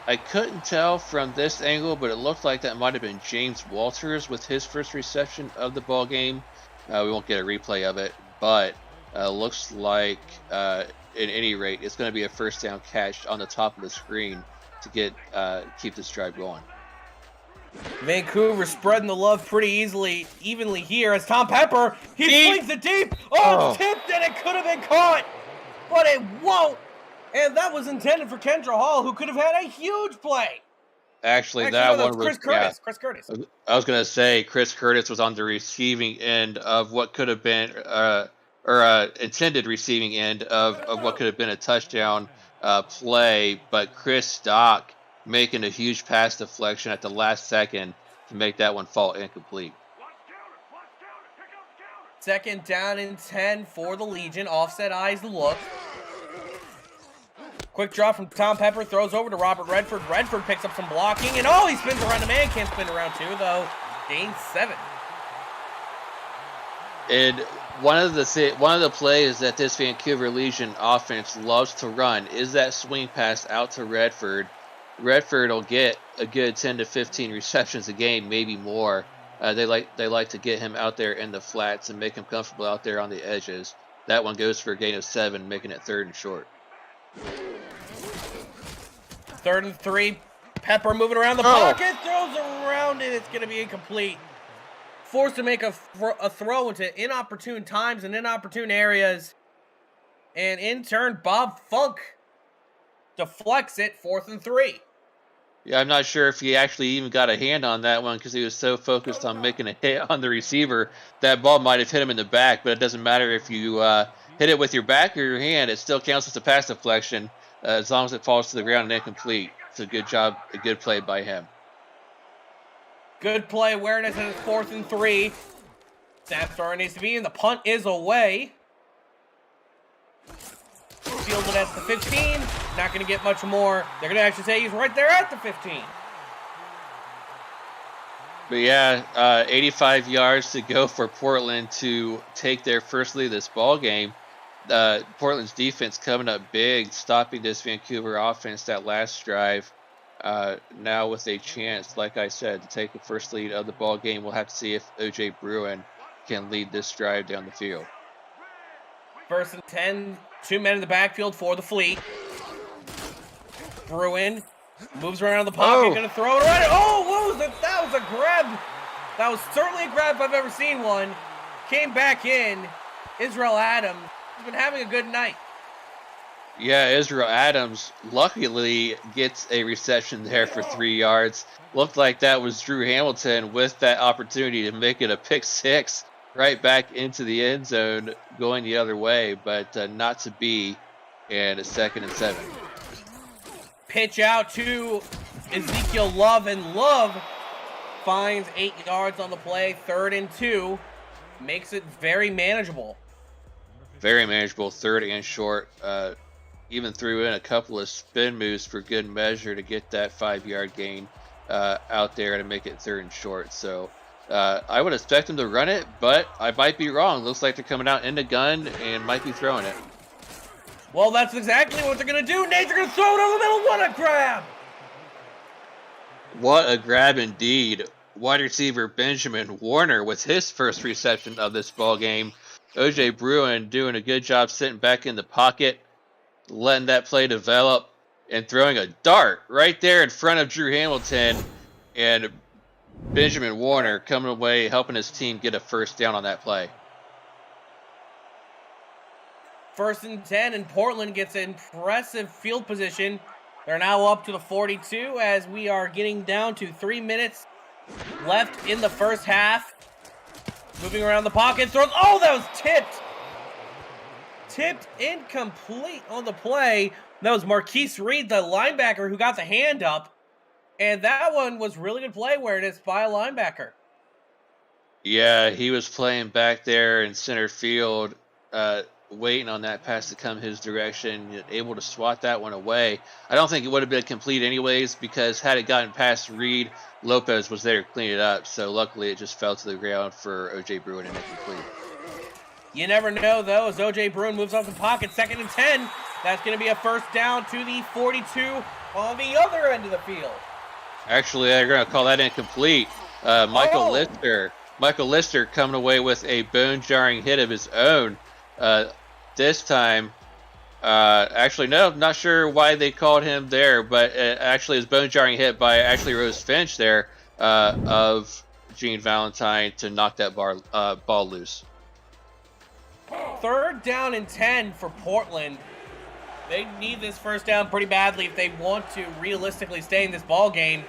[SPEAKER 2] I couldn't tell from this angle, but it looked like that might have been James Walters with his first reception of the ball game. We won't get a replay of it, but looks like, at any rate, it's going to be a first down catch on the top of the screen to get keep this drive going.
[SPEAKER 1] Vancouver spreading the love pretty evenly here as Tom Pepper, he flings it deep. Oh, tipped, and it could have been caught, but it won't. And that was intended for Kendra Hall, who could have had a huge play.
[SPEAKER 2] Actually that one was
[SPEAKER 1] Chris Curtis.
[SPEAKER 2] Yeah,
[SPEAKER 1] Chris Curtis.
[SPEAKER 2] I was going to say Chris Curtis was on the receiving end of what could have been, intended receiving end of what could have been a touchdown play, but Chris Stock making a huge pass deflection at the last second to make that one fall incomplete.
[SPEAKER 1] Second down and 10 for the Legion. Offset eyes the look. Quick draw from Tom Pepper, throws over to Robert Redford. Redford picks up some blocking, and he spins around the man. Can't spin around 2, though. Gain 7.
[SPEAKER 2] And one of the plays that this Vancouver Legion offense loves to run is that swing pass out to Redford. Redford will get a good 10 to 15 receptions a game, maybe more. They like to get him out there in the flats and make him comfortable out there on the edges. That one goes for a gain of 7, making it 3rd and short.
[SPEAKER 1] 3rd and 3. Pepper moving around the pocket, throws around it. It's going to be incomplete. Forced to make a throw into inopportune times and inopportune areas. And in turn, Bob Funk deflects it, 4th and 3.
[SPEAKER 2] Yeah, I'm not sure if he actually even got a hand on that one because he was so focused on making a hit on the receiver. That ball might have hit him in the back, but it doesn't matter if you hit it with your back or your hand. It still counts as a pass deflection as long as it falls to the ground and incomplete. It's a good job, a good play by him.
[SPEAKER 1] Good play awareness, and it's 4th and 3. Snap where it needs to be, and the punt is away. Fielded at the 15. Not going to get much more. They're going to actually say he's right there at the 15.
[SPEAKER 2] But yeah, 85 yards to go for Portland to take their first lead of this ball game. Portland's defense coming up big, stopping this Vancouver offense that last drive. Now with a chance, like I said, to take the first lead of the ball game. We'll have to see if O.J. Bruin can lead this drive down the field.
[SPEAKER 1] 1st and 10, 2 men in the backfield for the Fleet. Bruin moves around the pocket, going to throw it right. What was it? That was a grab. That was certainly a grab if I've ever seen one. Came back in. Israel Adams has been having a good night.
[SPEAKER 2] Yeah, Israel Adams luckily gets a reception there for 3 yards. Looked like that was Drew Hamilton with that opportunity to make it a pick six right back into the end zone going the other way, but not to be, and a 2nd and 7.
[SPEAKER 1] Pitch out to Ezekiel Love, and Love finds 8 yards on the play, 3rd and 2. Makes it very manageable.
[SPEAKER 2] Very manageable, 3rd and short. Even threw in a couple of spin moves for good measure to get that 5-yard gain out there to make it 3rd and short. So I would expect them to run it, but I might be wrong. Looks like they're coming out in the gun and might be throwing it.
[SPEAKER 1] Well, that's exactly what they're going to do. Nate, they're going to throw it over the middle. What a grab!
[SPEAKER 2] What a grab indeed. Wide receiver Benjamin Warner with his first reception of this ball game. OJ Bruin doing a good job sitting back in the pocket, letting that play develop, and throwing a dart right there in front of Drew Hamilton, and Benjamin Warner coming away helping his team get a first down on that play.
[SPEAKER 1] 1st and 10, and Portland gets impressive field position. They're now up to the 42 as we are getting down to 3 minutes left in the first half. Moving around the pocket, throws. Oh, that was tipped. Tipped incomplete on the play. That was Marquise Reed, the linebacker, who got the hand up. And that one was really good play awareness by a linebacker.
[SPEAKER 2] Yeah, he was playing back there in center field, waiting on that pass to come his direction, able to swat that one away. I don't think it would have been complete anyways, because had it gotten past Reed, Lopez was there to clean it up. So luckily it just fell to the ground for OJ Bruin and incomplete.
[SPEAKER 1] You never know, though, as OJ Bruin moves off the pocket. 2nd and 10. That's going to be a first down to the 42 on the other end of the field.
[SPEAKER 2] Actually, they're going to call that incomplete. Michael Lister coming away with a bone-jarring hit of his own. This time, actually, no, I'm not sure why they called him there, but actually it was bone-jarring hit by Ashley Rose Finch there of Gene Valentine to knock that ball loose.
[SPEAKER 1] 3rd down and 10 for Portland. They need this first down pretty badly if they want to realistically stay in this ball game.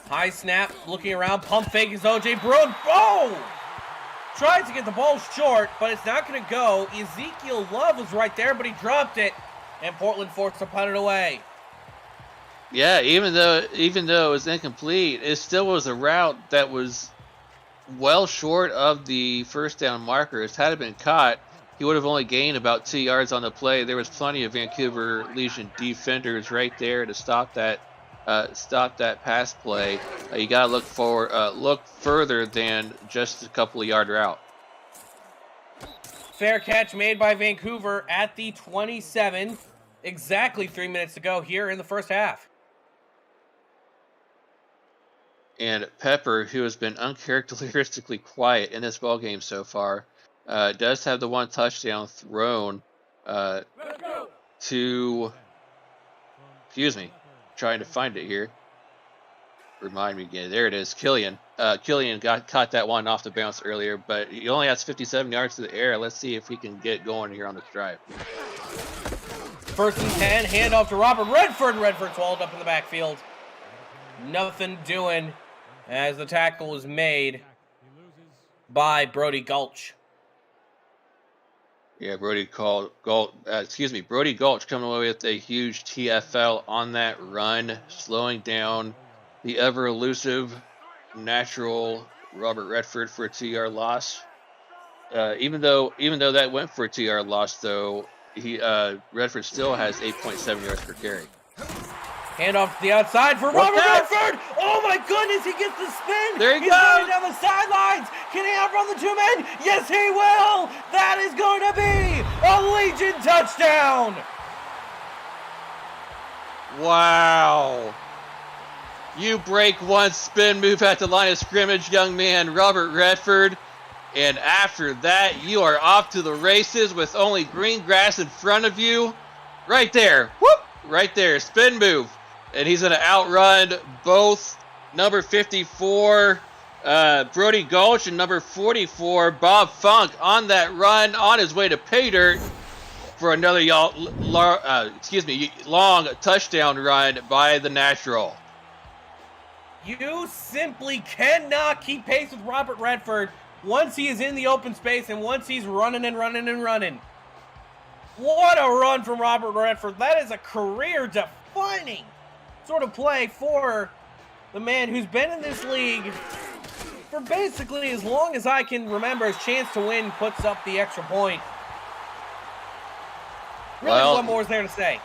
[SPEAKER 1] High snap, looking around, pump fake is OJ Bruin. Oh! Tried to get the ball short, but it's not going to go. Ezekiel Love was right there, but he dropped it, and Portland forced to punt it away.
[SPEAKER 2] Yeah, even though it was incomplete, it still was a route that was well short of the first down markers. Had it been caught, he would have only gained about 2 yards on the play. There was plenty of Vancouver Legion defenders right there to stop that pass play. You got to look further than just a couple of yard route.
[SPEAKER 1] Fair catch made by Vancouver at the 27. Exactly 3 minutes to go here in the first half.
[SPEAKER 2] And Pepper, who has been uncharacteristically quiet in this ballgame so far, does have the one touchdown thrown to... Excuse me. Trying to find it here. Remind me again. There it is. Killian. Killian caught that one off the bounce earlier, but he only has 57 yards to the air. Let's see if he can get going here on this drive.
[SPEAKER 1] 1st and 10. Handoff to Robert Redford. Redford swallowed up in the backfield. Nothing doing as the tackle was made by Brody Gulch.
[SPEAKER 2] Yeah, Brody Gulch coming away with a huge TFL on that run, slowing down the ever elusive natural Robert Redford for a 2-yard loss. Even though that went for a 2-yard loss, though, Redford still has 8.7 yards per carry.
[SPEAKER 1] Handoff to the outside for Robert Redford. Oh my goodness, he gets the spin.
[SPEAKER 2] There he
[SPEAKER 1] He's
[SPEAKER 2] goes.
[SPEAKER 1] running down the sidelines. Can he outrun the 2 men? Yes, he will. That is going to be a Legion touchdown.
[SPEAKER 2] Wow. You break one spin move at the line of scrimmage, young man, Robert Redford. And after that, you are off to the races with only green grass in front of you. Right there. Whoop. Right there. Spin move. And he's going to outrun both number 54 Brody Gulch and number 44, Bob Funk, on that run on his way to pay dirt for another long touchdown run by the natural.
[SPEAKER 1] You simply cannot keep pace with Robert Redford once he is in the open space and once he's running and running and running. What a run from Robert Redford. That is a career-defining sort of play for the man who's been in this league for basically as long as I can remember. His chance to win puts up the extra point. Really, what more is there to say?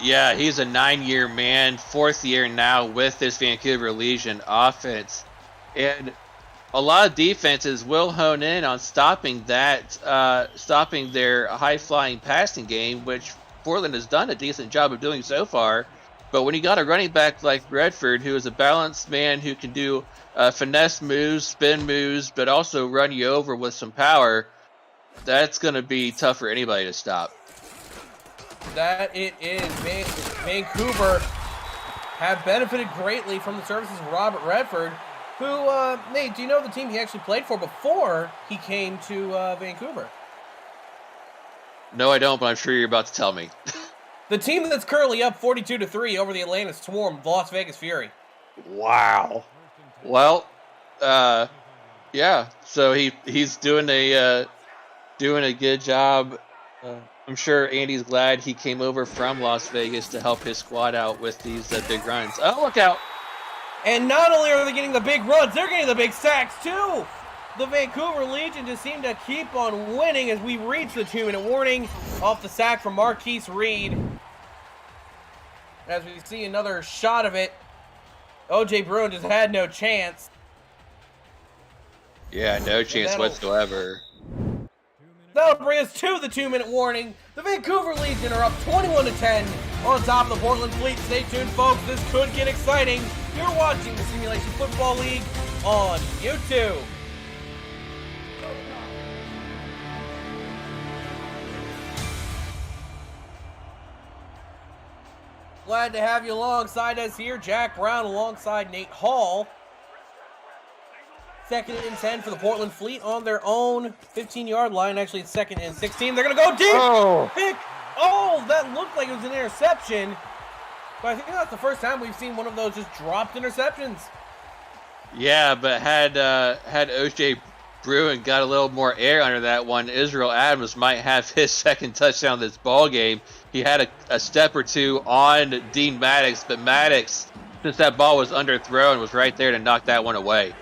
[SPEAKER 2] Yeah, he's a 9-year man, 4th year now with this Vancouver Legion offense. And a lot of defenses will hone in on stopping their high-flying passing game, which Portland has done a decent job of doing so far. But when you got a running back like Redford, who is a balanced man who can do finesse moves, spin moves, but also run you over with some power, that's going to be tough for anybody to stop.
[SPEAKER 1] That it is. Vancouver have benefited greatly from the services of Robert Redford, who, Nate, do you know the team he actually played for before he came to Vancouver?
[SPEAKER 2] No, I don't, but I'm sure you're about to tell me.
[SPEAKER 1] The team that's currently up 42-3 over the Atlanta Swarm, the Las Vegas Fury.
[SPEAKER 2] Wow. Well, yeah. So he's doing a good job. I'm sure Andy's glad he came over from Las Vegas to help his squad out with these big runs. Oh, look out!
[SPEAKER 1] And not only are they getting the big runs, they're getting the big sacks too. The Vancouver Legion just seem to keep on winning as we reach the 2-minute warning off the sack from Marquise Reed. As we see another shot of it, OJ Bruin just had no chance.
[SPEAKER 2] Yeah, no chance whatsoever.
[SPEAKER 1] That'll bring us to the 2-minute warning. The Vancouver Legion are up 21-10 on top of the Portland Fleet. Stay tuned, folks. This could get exciting. You're watching the Simulation Football League on YouTube. Glad to have you alongside us here. Jack Brown alongside Nate Hall. 2nd and 10 for the Portland Fleet on their own 15-yard line. Actually, it's 2nd and 16. They're going to go deep.
[SPEAKER 2] Oh.
[SPEAKER 1] Pick. Oh, that looked like it was an interception. But I think that's the first time we've seen one of those just dropped interceptions.
[SPEAKER 2] Yeah, but had OJ Bruin got a little more air under that one, Israel Adams might have his 2nd touchdown of this ball game. He had a step or two on Dean Maddox, but Maddox, since that ball was underthrown, was right there to knock that one away.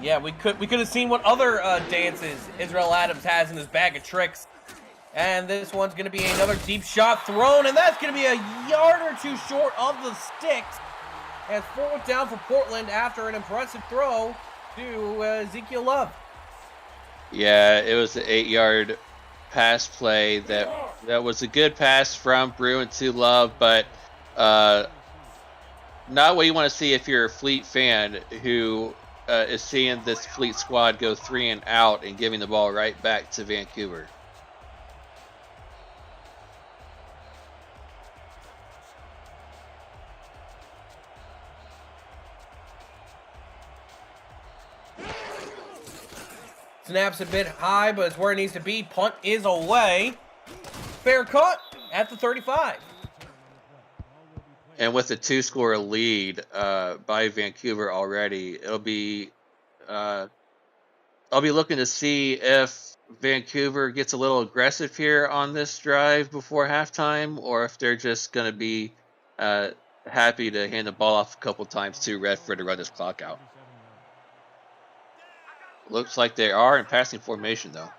[SPEAKER 1] Yeah, we could have seen what other dances Israel Adams has in his bag of tricks. And this one's going to be another deep shot thrown, and that's going to be a yard or two short of the sticks. As 4th down for Portland after an impressive throw to Ezekiel Love.
[SPEAKER 2] Yeah, it was an 8-yard pass play that was a good pass from Bruin to Love, but not what you want to see if you're a Fleet fan who is seeing this Fleet squad go 3 and out and giving the ball right back to Vancouver.
[SPEAKER 1] Snaps a bit high, but it's where it needs to be. Punt is away. Fair cut at the 35.
[SPEAKER 2] And with a 2-score lead by Vancouver already, I'll be looking to see if Vancouver gets a little aggressive here on this drive before halftime, or if they're just going to be happy to hand the ball off a couple times to Redford to run this clock out. Looks like they are in passing formation, though.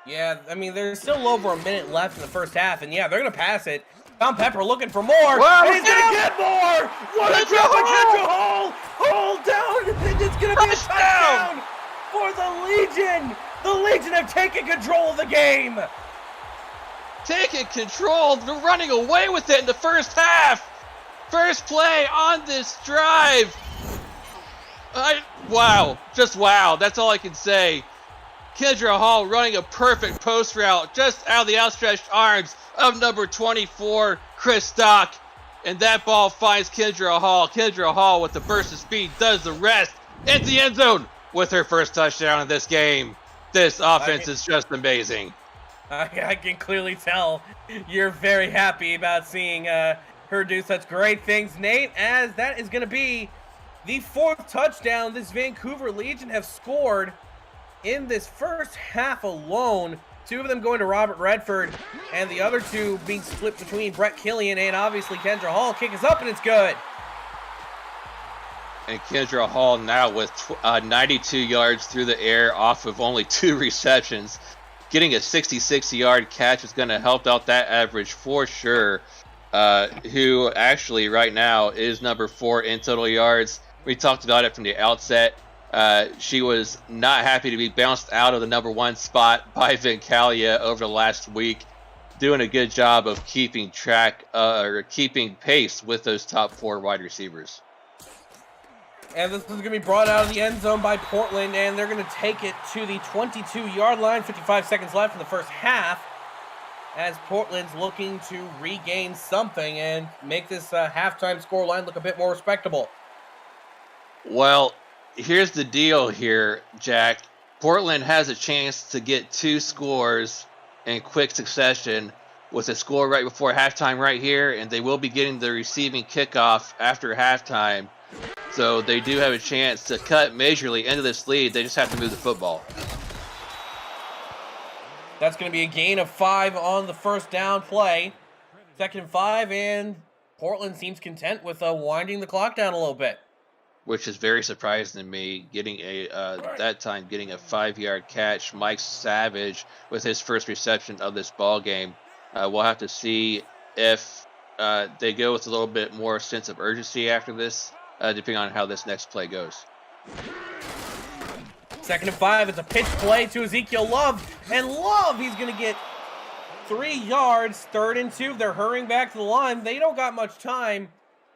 [SPEAKER 1] Yeah, I mean, there's still over a minute left in the first half, and yeah, they're going to pass it. Tom Pepper looking for more.
[SPEAKER 2] Wow,
[SPEAKER 1] and he's going to get more. What a drop by Kendra Hall. Hold down. It's going to be a touchdown for the Legion. The Legion have taken control of the game.
[SPEAKER 2] Taking control. They're running away with it in the first half. First play on this drive. Wow. Just wow. That's all I can say. Kendra Hall running a perfect post route just out of the outstretched arms of number 24, Chris Stock. And that ball finds Kendra Hall. Kendra Hall with the burst of speed does the rest. into the end zone with her first touchdown in this game. This offense is just amazing.
[SPEAKER 1] I can clearly tell you're very happy about seeing her do such great things, Nate, as that is going to be the 4th touchdown this Vancouver Legion have scored in this first half alone. 2 of them going to Robert Redford, and the other 2 being split between Brett Killian and obviously Kendra Hall. Kick is up, and it's good.
[SPEAKER 2] And Kendra Hall now with 92 yards through the air off of only 2 receptions. Getting a 66-yard catch is going to help out that average for sure. Who actually right now is number 4 in total yards. We talked about it from the outset. She was not happy to be bounced out of the number 1 spot by Vincalia over the last week. Doing a good job of keeping track or keeping pace with those top 4 wide receivers.
[SPEAKER 1] And this is going to be brought out of the end zone by Portland, and they're going to take it to the 22-yard line. 55 seconds left in the first half, as Portland's looking to regain something and make this halftime score line look a bit more respectable.
[SPEAKER 2] Well, here's the deal here, Jack. Portland has a chance to get 2 scores in quick succession with a score right before halftime right here, and they will be getting the receiving kickoff after halftime. So they do have a chance to cut majorly into this lead. They just have to move the football.
[SPEAKER 1] That's going to be a gain of 5 on the first down play. 2nd and 5, and Portland seems content with winding the clock down a little bit.
[SPEAKER 2] Which is very surprising to me, getting a 5-yard catch. Mike Savage with his first reception of this ball game. We'll have to see if they go with a little bit more sense of urgency after this, depending on how this next play goes.
[SPEAKER 1] 2nd and 5, it's a pitch play to Ezekiel Love, and Love, he's going to get 3 yards. 3rd and 2, they're hurrying back to the line. They don't got much time.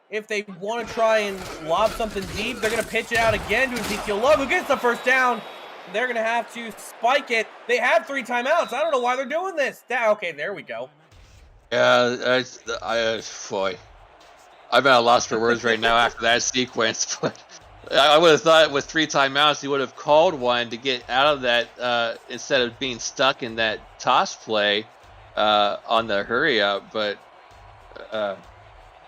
[SPEAKER 1] If they want to try and lob something deep, they're going to pitch it out again to Ezekiel Love, who gets the first down. They're going to have to spike it. They have 3 timeouts. I don't know why they're doing this. Okay, there we go.
[SPEAKER 2] Yeah, boy. I'm at a loss for words right now after that sequence, but I would have thought with 3 timeouts, he would have called one to get out of that instead of being stuck in that toss play on the hurry up, but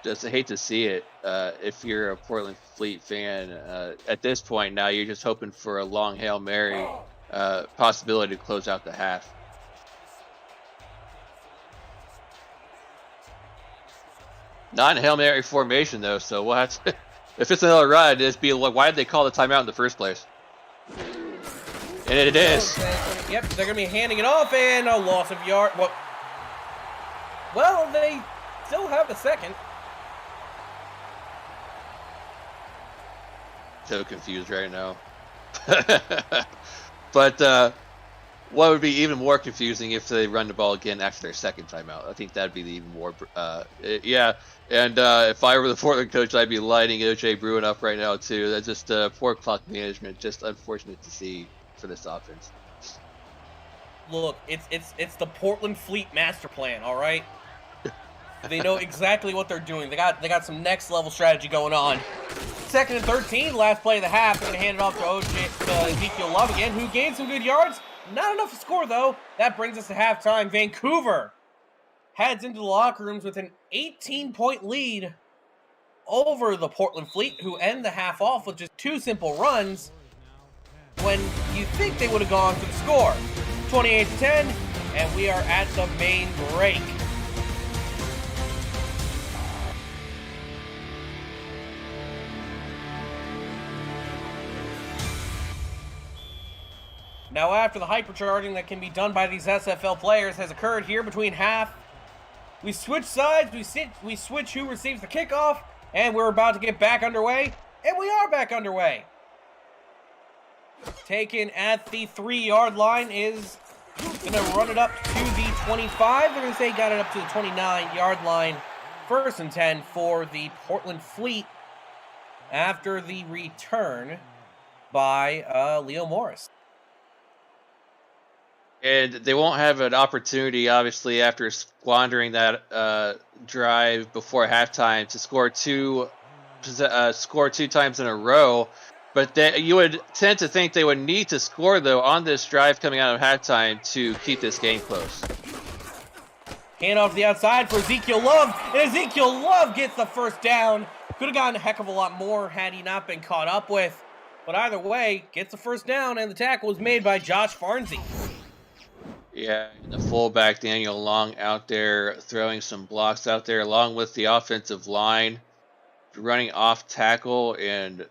[SPEAKER 2] just hate to see it. If you're a Portland Fleet fan, at this point now, you're just hoping for a long Hail Mary possibility to close out the half. Not in Hail Mary formation, though, so we'll have to, if it's another run, it'd be like, why did they call the timeout in the first place? And it is.
[SPEAKER 1] Yep, they're going to be handing it off, and a loss of yard. Well, they still have the 2nd.
[SPEAKER 2] So confused right now. But what would be even more confusing if they run the ball again after their 2nd timeout? I think that'd be the even more, yeah. And if I were the Portland coach, I'd be lighting OJ Bruin up right now too. That's just poor clock management. Just unfortunate to see for this offense.
[SPEAKER 1] Look, it's the Portland Fleet master plan. All right, they know exactly what they're doing. They got some next level strategy going on. 2nd and 13, last play of the half. They're gonna hand it off to Ezekiel Love again, who gained some good yards. Not enough to score though. That brings us to halftime. Vancouver heads into the locker rooms with an 18-point lead over the Portland Fleet, who end the half off with just 2 simple runs when you think they would have gone for the score. 28-10, and we are at the main break. Now, after the hypercharging that can be done by these SFL players has occurred here between half, we switch sides, we switch who receives the kickoff, and we're about to get back underway, and we are back underway. Taken at the 3-yard line is going to run it up to the 25. They're going to say got it up to the 29-yard line. 1st and 10 for the Portland Fleet after the return by Leo Morris.
[SPEAKER 2] And they won't have an opportunity, obviously, after squandering that drive before halftime to score two times in a row. But you would tend to think they would need to score, though, on this drive coming out of halftime to keep this game close.
[SPEAKER 1] Hand off to the outside for Ezekiel Love, and Ezekiel Love gets the first down. Could have gotten a heck of a lot more had he not been caught up with. But either way, gets the first down, and the tackle was made by Josh Farnsey.
[SPEAKER 2] Yeah, the fullback Daniel Long out there throwing some blocks out there, along with the offensive line running off tackle, and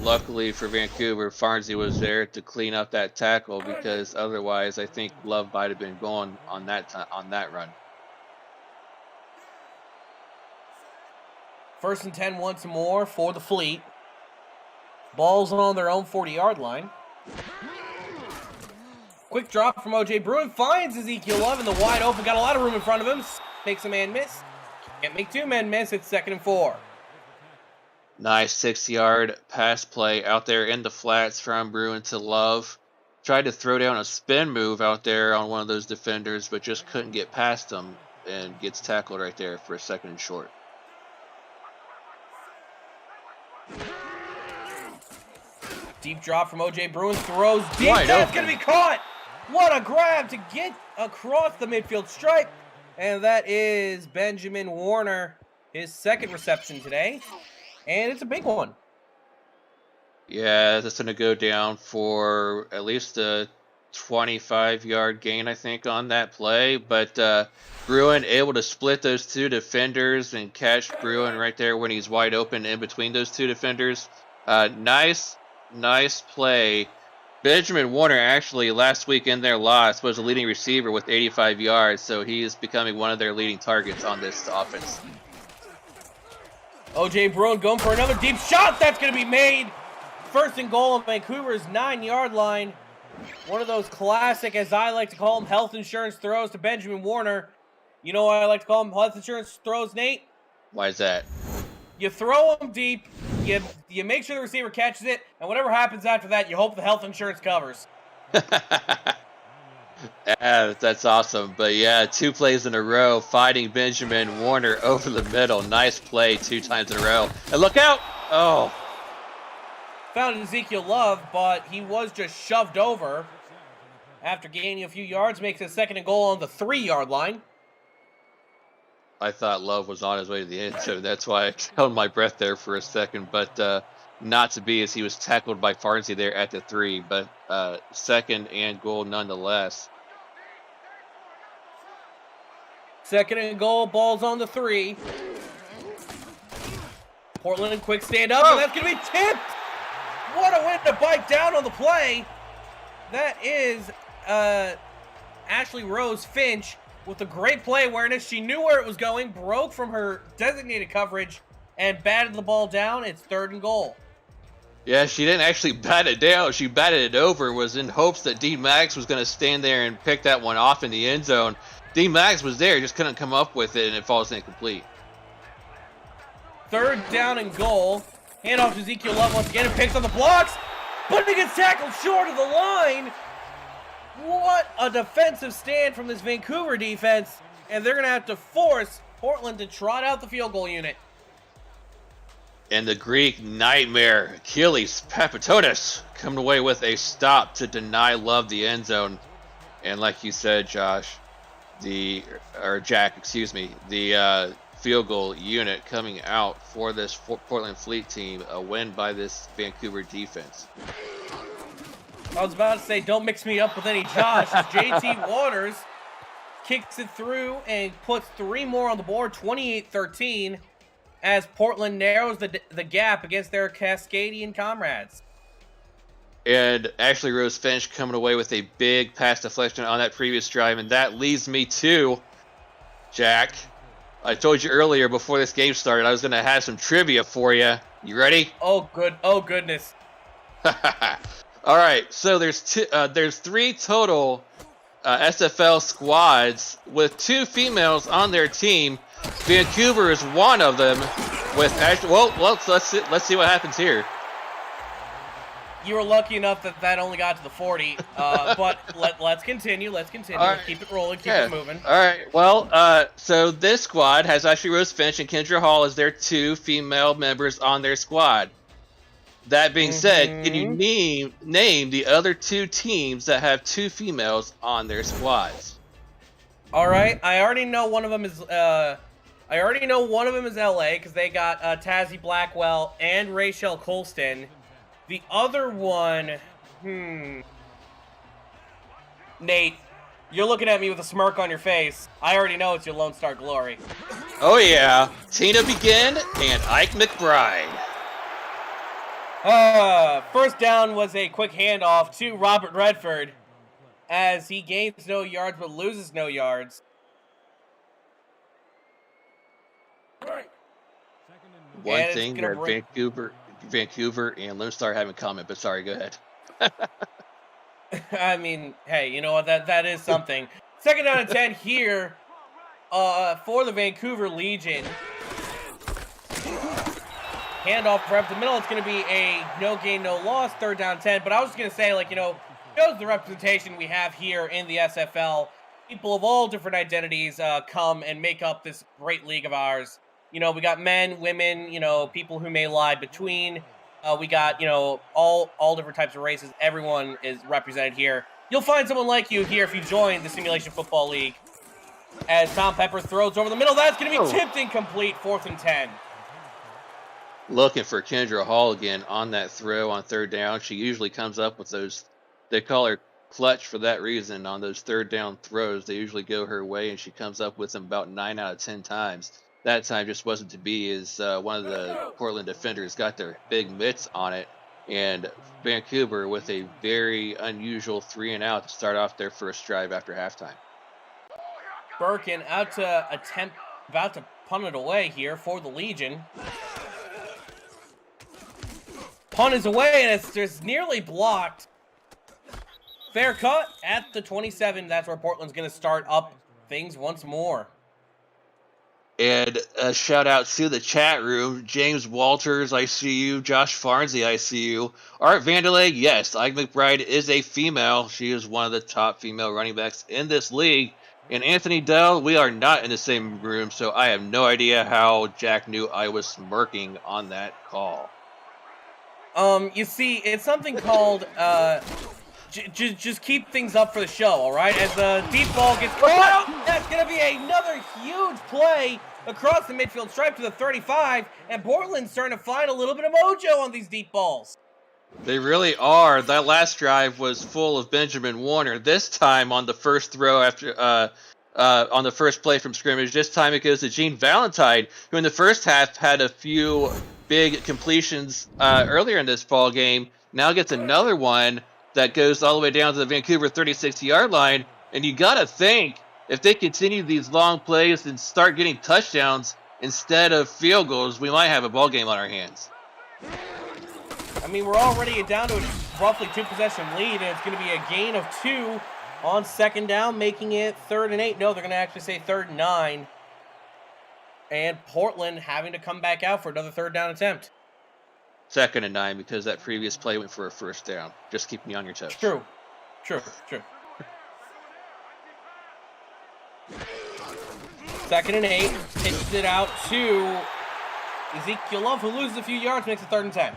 [SPEAKER 2] luckily for Vancouver, Farnsey was there to clean up that tackle, because otherwise I think Love might have been going on that run.
[SPEAKER 1] 1st and 10 once more for the Fleet. Ball's on their own 40-yard line. Quick drop from O.J. Bruin. Finds Ezekiel Love in the wide open. Got a lot of room in front of him. Makes a man miss. Can't make two men miss. It's 2nd and 4.
[SPEAKER 2] Nice 6-yard pass play out there in the flats from Bruin to Love. Tried to throw down a spin move out there on one of those defenders, but just couldn't get past them, and gets tackled right there for a 2nd and short.
[SPEAKER 1] Deep drop from O.J. Bruin. Throws deep.
[SPEAKER 2] Wide
[SPEAKER 1] That's
[SPEAKER 2] open.
[SPEAKER 1] going to be caught. What a grab to get across the midfield stripe. And that is Benjamin Warner, his 2nd reception today. And it's a big one.
[SPEAKER 2] Yeah, that's going to go down for at least a 25-yard gain, I think, on that play. But Bruin able to split those two defenders and catch Bruin right there when he's wide open in between those two defenders. Nice play. Benjamin Warner actually last week in their loss was a leading receiver with 85 yards, so he is becoming one of their leading targets on this offense.
[SPEAKER 1] O.J. Bruin going for another deep shot. That's going to be made. 1st and goal on Vancouver's 9-yard line. One of those classic, as I like to call them, health insurance throws to Benjamin Warner. You know why I like to call them health insurance throws, Nate?
[SPEAKER 2] Why is that?
[SPEAKER 1] You throw them deep, you make sure the receiver catches it, and whatever happens after that, you hope the health insurance covers.
[SPEAKER 2] Yeah, that's awesome. But yeah, 2 plays in a row, fighting Benjamin Warner over the middle. Nice play 2 times in a row. And look out! Oh.
[SPEAKER 1] Found Ezekiel Love, but he was just shoved over. After gaining a few yards, makes a 2nd and goal on the 3-yard line.
[SPEAKER 2] I thought Love was on his way to the end, so that's why I held my breath there for a second. But not to be, as he was tackled by Farnsey there at the 3. But 2nd and goal nonetheless.
[SPEAKER 1] 2nd and goal, ball's on the 3. Portland quick stand up, and that's going to be tipped. What a way to bite down on the play. That is Ashley Rose Finch with a great play awareness. She knew where it was going, broke from her designated coverage, and batted the ball down. It's 3rd and goal.
[SPEAKER 2] Yeah, she didn't actually bat it down. She batted it over, was in hopes that Dean Max was going to stand there and pick that one off in the end zone. Dean Max was there, just couldn't come up with it, and it falls incomplete.
[SPEAKER 1] 3rd down and goal. Hand off to Ezekiel Love once again, and picks on the blocks, but he gets tackled short of the line. What a defensive stand from this Vancouver defense, and they're going to have to force Portland to trot out the field goal unit.
[SPEAKER 2] And the Greek nightmare, Achilles Papatonis, coming away with a stop to deny Love the end zone. And like you said, Jack, the field goal unit coming out for this Portland Fleet team, a win by this Vancouver defense.
[SPEAKER 1] I was about to say, don't mix me up with any Josh. JT Waters kicks it through and puts 3 more on the board, 28-13, as Portland narrows the gap against their Cascadian comrades.
[SPEAKER 2] And Ashley Rose Finch coming away with a big pass deflection on that previous drive, and that leads me to, Jack, I told you earlier before this game started I was going to have some trivia for you. You ready?
[SPEAKER 1] Oh, good. Oh, goodness.
[SPEAKER 2] All right, so there's 3 total SFL squads with 2 females on their team. Vancouver is one of them. With let's see what happens here.
[SPEAKER 1] You were lucky enough that only got to the 40, but let's continue. Let's continue.
[SPEAKER 2] Right.
[SPEAKER 1] Keep it rolling. Keep it moving.
[SPEAKER 2] All right. Well, so this squad has Ashley Rose Finch and Kendra Hall as their 2 female members on their squad. That being said, can you name the other 2 teams that have 2 females on their squads?
[SPEAKER 1] All right, I already know one of them is LA because they got Tazzy Blackwell and Rachel Colston. The other one, Nate, you're looking at me with a smirk on your face. I already know it's your Lone Star Glory.
[SPEAKER 2] Oh yeah, Tina Begin and Ike McBride.
[SPEAKER 1] First down was a quick handoff to Robert Redford as he gains no yards but loses no yards.
[SPEAKER 2] One thing that Vancouver and Lone Star have in common, but sorry, go ahead.
[SPEAKER 1] I mean, hey, you know what? That is something. Second down and 10 here for the Vancouver Legion. Handoff for up the middle. It's going to be a no gain, no loss, third down 10. But I was just going to say, like, you know, shows the representation we have here in the SFL. People of all different identities come and make up this great league of ours. You know, we got men, women, you know, people who may lie between. We got, you know, all different types of races. Everyone is represented here. You'll find someone like you here if you join the Simulation Football League. As Tom Pepper throws over the middle, that's going to be tipped incomplete, 4th and 10.
[SPEAKER 2] Looking for Kendra Hall again on that throw on third down. She usually comes up with those, they call her clutch for that reason. On those third down throws, they usually go her way, and she comes up with them about 9 out of 10 times. That time just wasn't to be, as one of the Portland defenders got their big mitts on it, and Vancouver with a very unusual 3-and-out to start off their first drive after halftime.
[SPEAKER 1] Birkin about to punt it away here for the Legion. Punt is away, and it's just nearly blocked. Fair cut at the 27. That's where Portland's going to start up things once more.
[SPEAKER 2] And a shout out to the chat room. James Walters, I see you. Josh Farnsey, I see you. Art Vanderlei, yes, Ike McBride is a female. She is one of the top female running backs in this league. And Anthony Dell, we are not in the same room, so I have no idea how Jack knew I was smirking on that call.
[SPEAKER 1] You see, it's something called just keep things up for the show, all right? As the deep ball gets caught, that's going to be another huge play across the midfield stripe to the 35, and Portland's starting to find a little bit of mojo on these deep balls.
[SPEAKER 2] They really are. That last drive was full of Benjamin Warner. This time on the first throw after on the first play from scrimmage, this time it goes to Gene Valentine, who in the first half had a few big completions earlier in this ball game. Now gets another one that goes all the way down to the Vancouver 36-yard line. And you got to think, if they continue these long plays and start getting touchdowns instead of field goals, we might have a ball game on our hands.
[SPEAKER 1] I mean, we're already down to a roughly 2-possession lead, and it's going to be a gain of 2 on second down, making it 3rd and 8. No, they're going to actually say 3rd and 9. And Portland having to come back out for another third down attempt.
[SPEAKER 2] 2nd and 9, because that previous play went for a first down. Just keep me on your toes.
[SPEAKER 1] True. 2nd and 8. Pitches it out to Ezekiel Love, who loses a few yards, makes it 3rd and 10.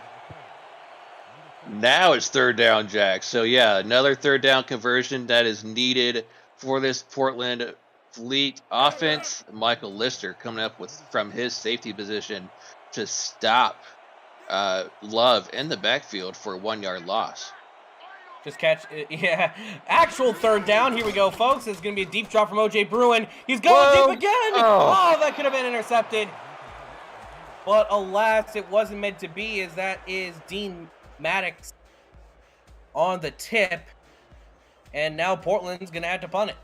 [SPEAKER 2] Now it's 3rd down, Jack. So, yeah, another 3rd down conversion that is needed for this Portland Fleet offense. Michael Lister coming up with from his safety position to stop Love in the backfield for a 1-yard loss.
[SPEAKER 1] Just catch it. Yeah. Actual 3rd down. Here we go, folks. It's going to be a deep drop from O.J. Bruin. He's going deep again. Oh, that could have been intercepted. But alas, it wasn't meant to be, as that is Dean Maddox on the tip. And now Portland's going to have to punt it.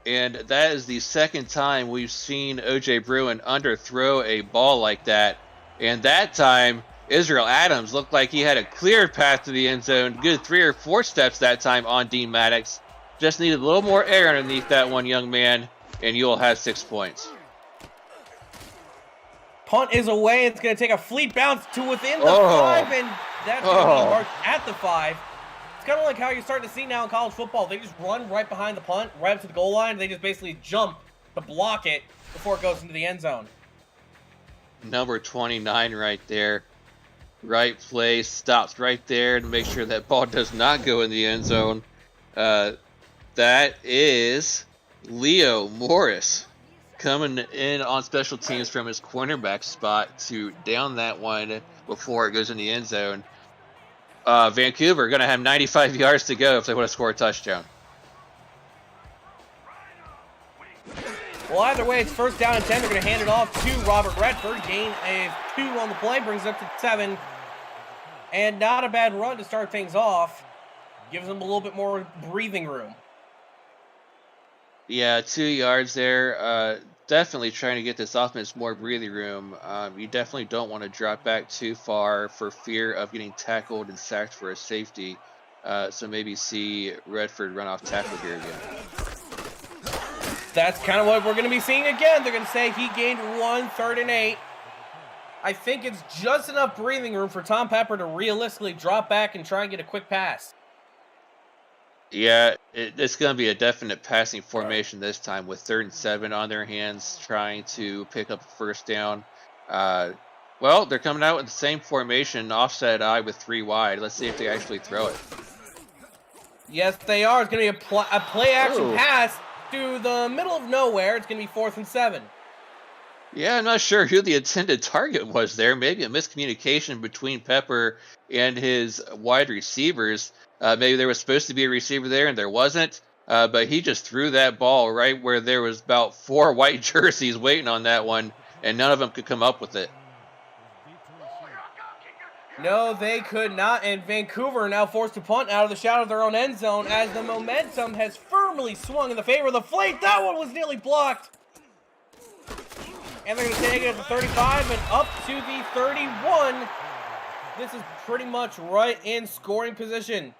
[SPEAKER 2] And that is the second time we've seen O.J. Bruin underthrow a ball like that. And that time, Israel Adams looked like he had a clear path to the end zone. Good 3 or 4 steps that time on Dean Maddox. Just needed a little more air underneath that one, young man, and you'll have 6 points.
[SPEAKER 1] Punt is away. It's going to take a fleet bounce to within the 5, and that's going to be marked at the 5. It's kind of like how you're starting to see now in college football. They just run right behind the punt, right up to the goal line. They just basically jump to block it before it goes into the end zone.
[SPEAKER 2] Number 29 right there. right place, stops right there to make sure that ball does not go in the end zone. That is Leo Morris coming in on special teams from his cornerback spot to down that one before it goes in the end zone. Vancouver going to have 95 yards to go if they want to score a touchdown.
[SPEAKER 1] Well, either way, it's first down and 10. They're going to hand it off to Robert Redford. Gain of 2 on the play, brings it up to 7. And not a bad run to start things off. Gives them a little bit more breathing room.
[SPEAKER 2] Yeah, 2 yards there. Definitely trying to get this offense more breathing room. You definitely don't want to drop back too far for fear of getting tackled and sacked for a safety. So maybe see Redford run off tackle here again.
[SPEAKER 1] That's kind of what we're going to be seeing again. They're going to say he gained 1, 3rd and 8. I think it's just enough breathing room for Tom Pepper to realistically drop back and try and get a quick pass.
[SPEAKER 2] Yeah, it's going to be a definite passing formation this time with 3rd and 7 on their hands, trying to pick up a first down. Well, they're coming out with the same formation, offset I with 3 wide. Let's see if they actually throw it.
[SPEAKER 1] Yes, they are. It's going to be a play-action pass to the middle of nowhere. It's going to be 4th and 7.
[SPEAKER 2] Yeah, I'm not sure who the intended target was there. Maybe a miscommunication between Pepper and his wide receivers. Maybe there was supposed to be a receiver there and there wasn't. But he just threw that ball right where there was about 4 white jerseys waiting on that one, and none of them could come up with it.
[SPEAKER 1] No, they could not, and Vancouver are now forced to punt out of the shadow of their own end zone as the momentum has firmly swung in the favor of the Fleet. That one was nearly blocked. And they're going to take it at the 35 and up to the 31. This is pretty much right in scoring position.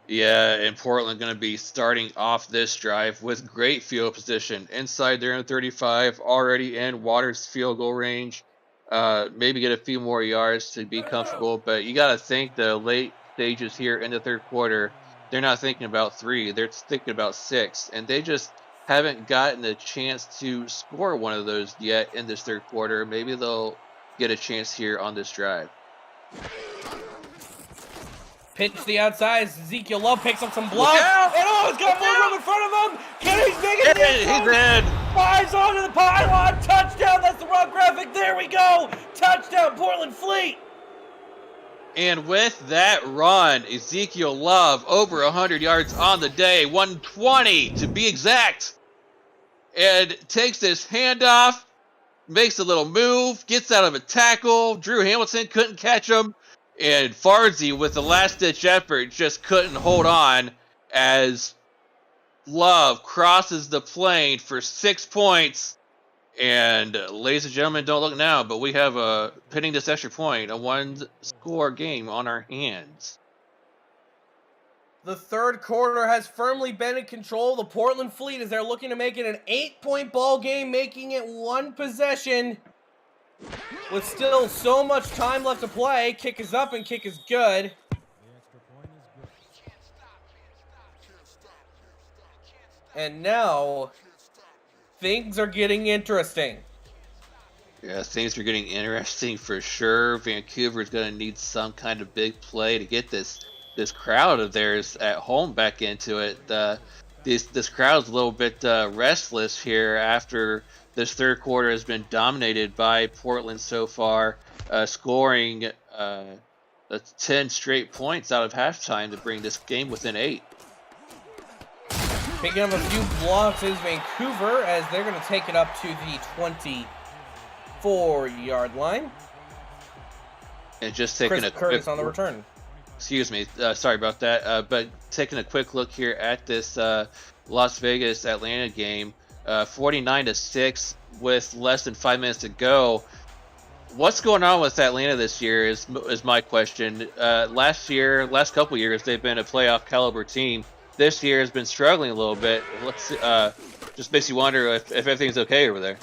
[SPEAKER 2] Yeah, and Portland going to be starting off this drive with great field position inside their own 35, already in Waters' field goal range. Maybe get a few more yards to be comfortable, but you got to think the late stages here in the 3rd quarter, they're not thinking about 3, they're thinking about 6, and they just haven't gotten a chance to score one of those yet in this 3rd quarter. Maybe they'll get a chance here on this drive.
[SPEAKER 1] Pitch to the outside. Ezekiel Love picks up some blocks. And it's got more room in front of him. Kenny's making it.
[SPEAKER 2] He's in.
[SPEAKER 1] Flies onto the pylon. Touchdown. That's the wrong graphic. There we go. Touchdown, Portland Fleet.
[SPEAKER 2] And with that run, Ezekiel Love over 100 yards on the day, 120 to be exact, and takes this handoff, makes a little move, gets out of a tackle. Drew Hamilton couldn't catch him, and Farzy with the last-ditch effort just couldn't hold on as Love crosses the plane for 6 points. And ladies and gentlemen, don't look now, but we have pinning this extra point, a 1-score game on our hands.
[SPEAKER 1] The 3rd quarter has firmly been in control. The Portland Fleet, as they're looking to make it an 8-point ball game, making it 1 possession. With still so much time left to play, kick is up and kick is good. And now things are getting interesting.
[SPEAKER 2] Yeah, things are getting interesting for sure. Vancouver's going to need some kind of big play to get this crowd of theirs at home back into it. This crowd's a little bit restless here after this 3rd quarter has been dominated by Portland so far, scoring 10 straight points out of halftime to bring this game within 8.
[SPEAKER 1] Picking up a few blocks is Vancouver as they're going to take it up to the 24-yard line.
[SPEAKER 2] And just taking
[SPEAKER 1] Chris
[SPEAKER 2] a
[SPEAKER 1] Curtis
[SPEAKER 2] quick
[SPEAKER 1] on the return.
[SPEAKER 2] Excuse me, sorry about that. But taking a quick look here at this Las Vegas Atlanta game, 49-6 with less than 5 minutes to go. What's going on with Atlanta this year is my question. Last couple years, they've been a playoff caliber team. This year has been struggling a little bit. Just makes you wonder if everything's okay over there.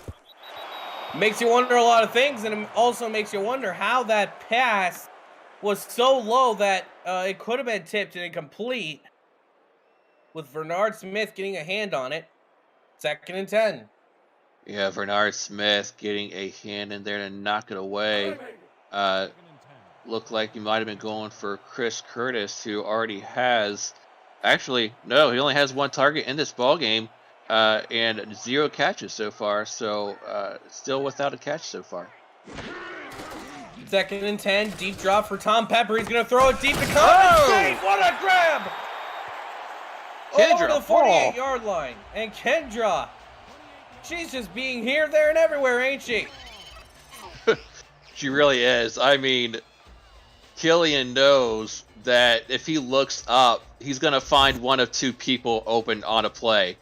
[SPEAKER 1] Makes you wonder a lot of things, and it also makes you wonder how that pass was so low that it could have been tipped and incomplete, with Bernard Smith getting a hand on it. 2nd and 10.
[SPEAKER 2] Yeah, Bernard Smith getting a hand in there to knock it away. looked like he might have been going for Chris Curtis, who already has, actually, no, he only has 1 target in this ball game, and 0 catches so far. So still without a catch so far.
[SPEAKER 1] 2nd and 10, deep drop for Tom Pepper. He's going to throw it deep to compensate. What a grab! Over to the 48-yard line. And Kendra, she's just being here, there, and everywhere, ain't she?
[SPEAKER 2] She really is. I mean, Killian knows that if he looks up, he's going to find one of 2 people open on a play.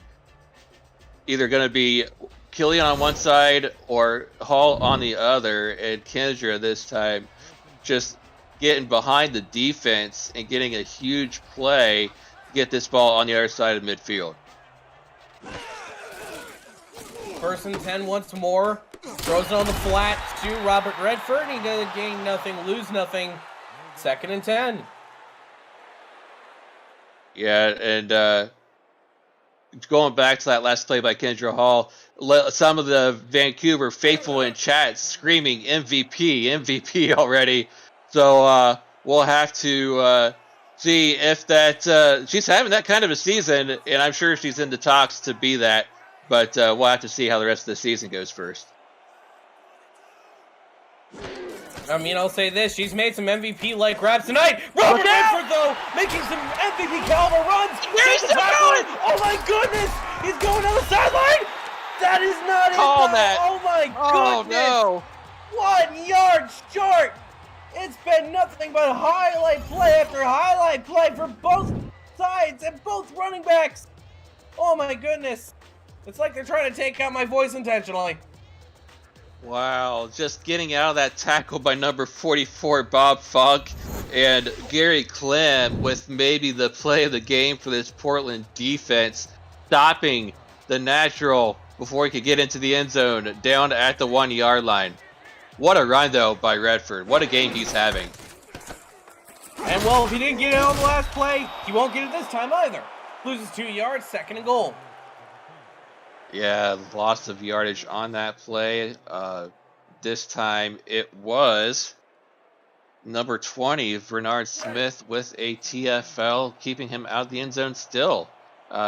[SPEAKER 2] Either going to be Killian on one side or Hall on the other, and Kendra this time just getting behind the defense and getting a huge play to get this ball on the other side of midfield.
[SPEAKER 1] 1st and 10 once more. Throws it on the flat to Robert Redford. He doesn't gain nothing, lose nothing. 2nd and 10.
[SPEAKER 2] Yeah, and going back to that last play by Kendra Hall, some of the Vancouver faithful in chat screaming MVP, MVP already. So we'll have to see if that she's having that kind of a season, and I'm sure she's in the talks to be that. But we'll have to see how the rest of the season goes first.
[SPEAKER 1] I mean, I'll say this. She's made some MVP-like grabs tonight. Robert Redford, though, making some MVP caliber runs.
[SPEAKER 2] Where's he going?
[SPEAKER 1] Oh, my goodness. He's going down the sideline. That is not
[SPEAKER 2] Call
[SPEAKER 1] it.
[SPEAKER 2] that.
[SPEAKER 1] Oh, my goodness.
[SPEAKER 2] Oh, no.
[SPEAKER 1] 1 yard short. It's been nothing but highlight play after highlight play for both sides and both running backs. Oh, my goodness. It's like they're trying to take out my voice intentionally.
[SPEAKER 2] Wow, just getting out of that tackle by number 44, Bob Funk, and Gary Clem with maybe the play of the game for this Portland defense, stopping the natural before he could get into the end zone down at the 1 yard line. What a run, though, by Redford. What a game he's having.
[SPEAKER 1] And, well, if he didn't get it on the last play, he won't get it this time either. Loses 2 yards, 2nd and goal.
[SPEAKER 2] Yeah, loss of yardage on that play. This time it was number 20, Bernard Smith, with a TFL, keeping him out of the end zone still.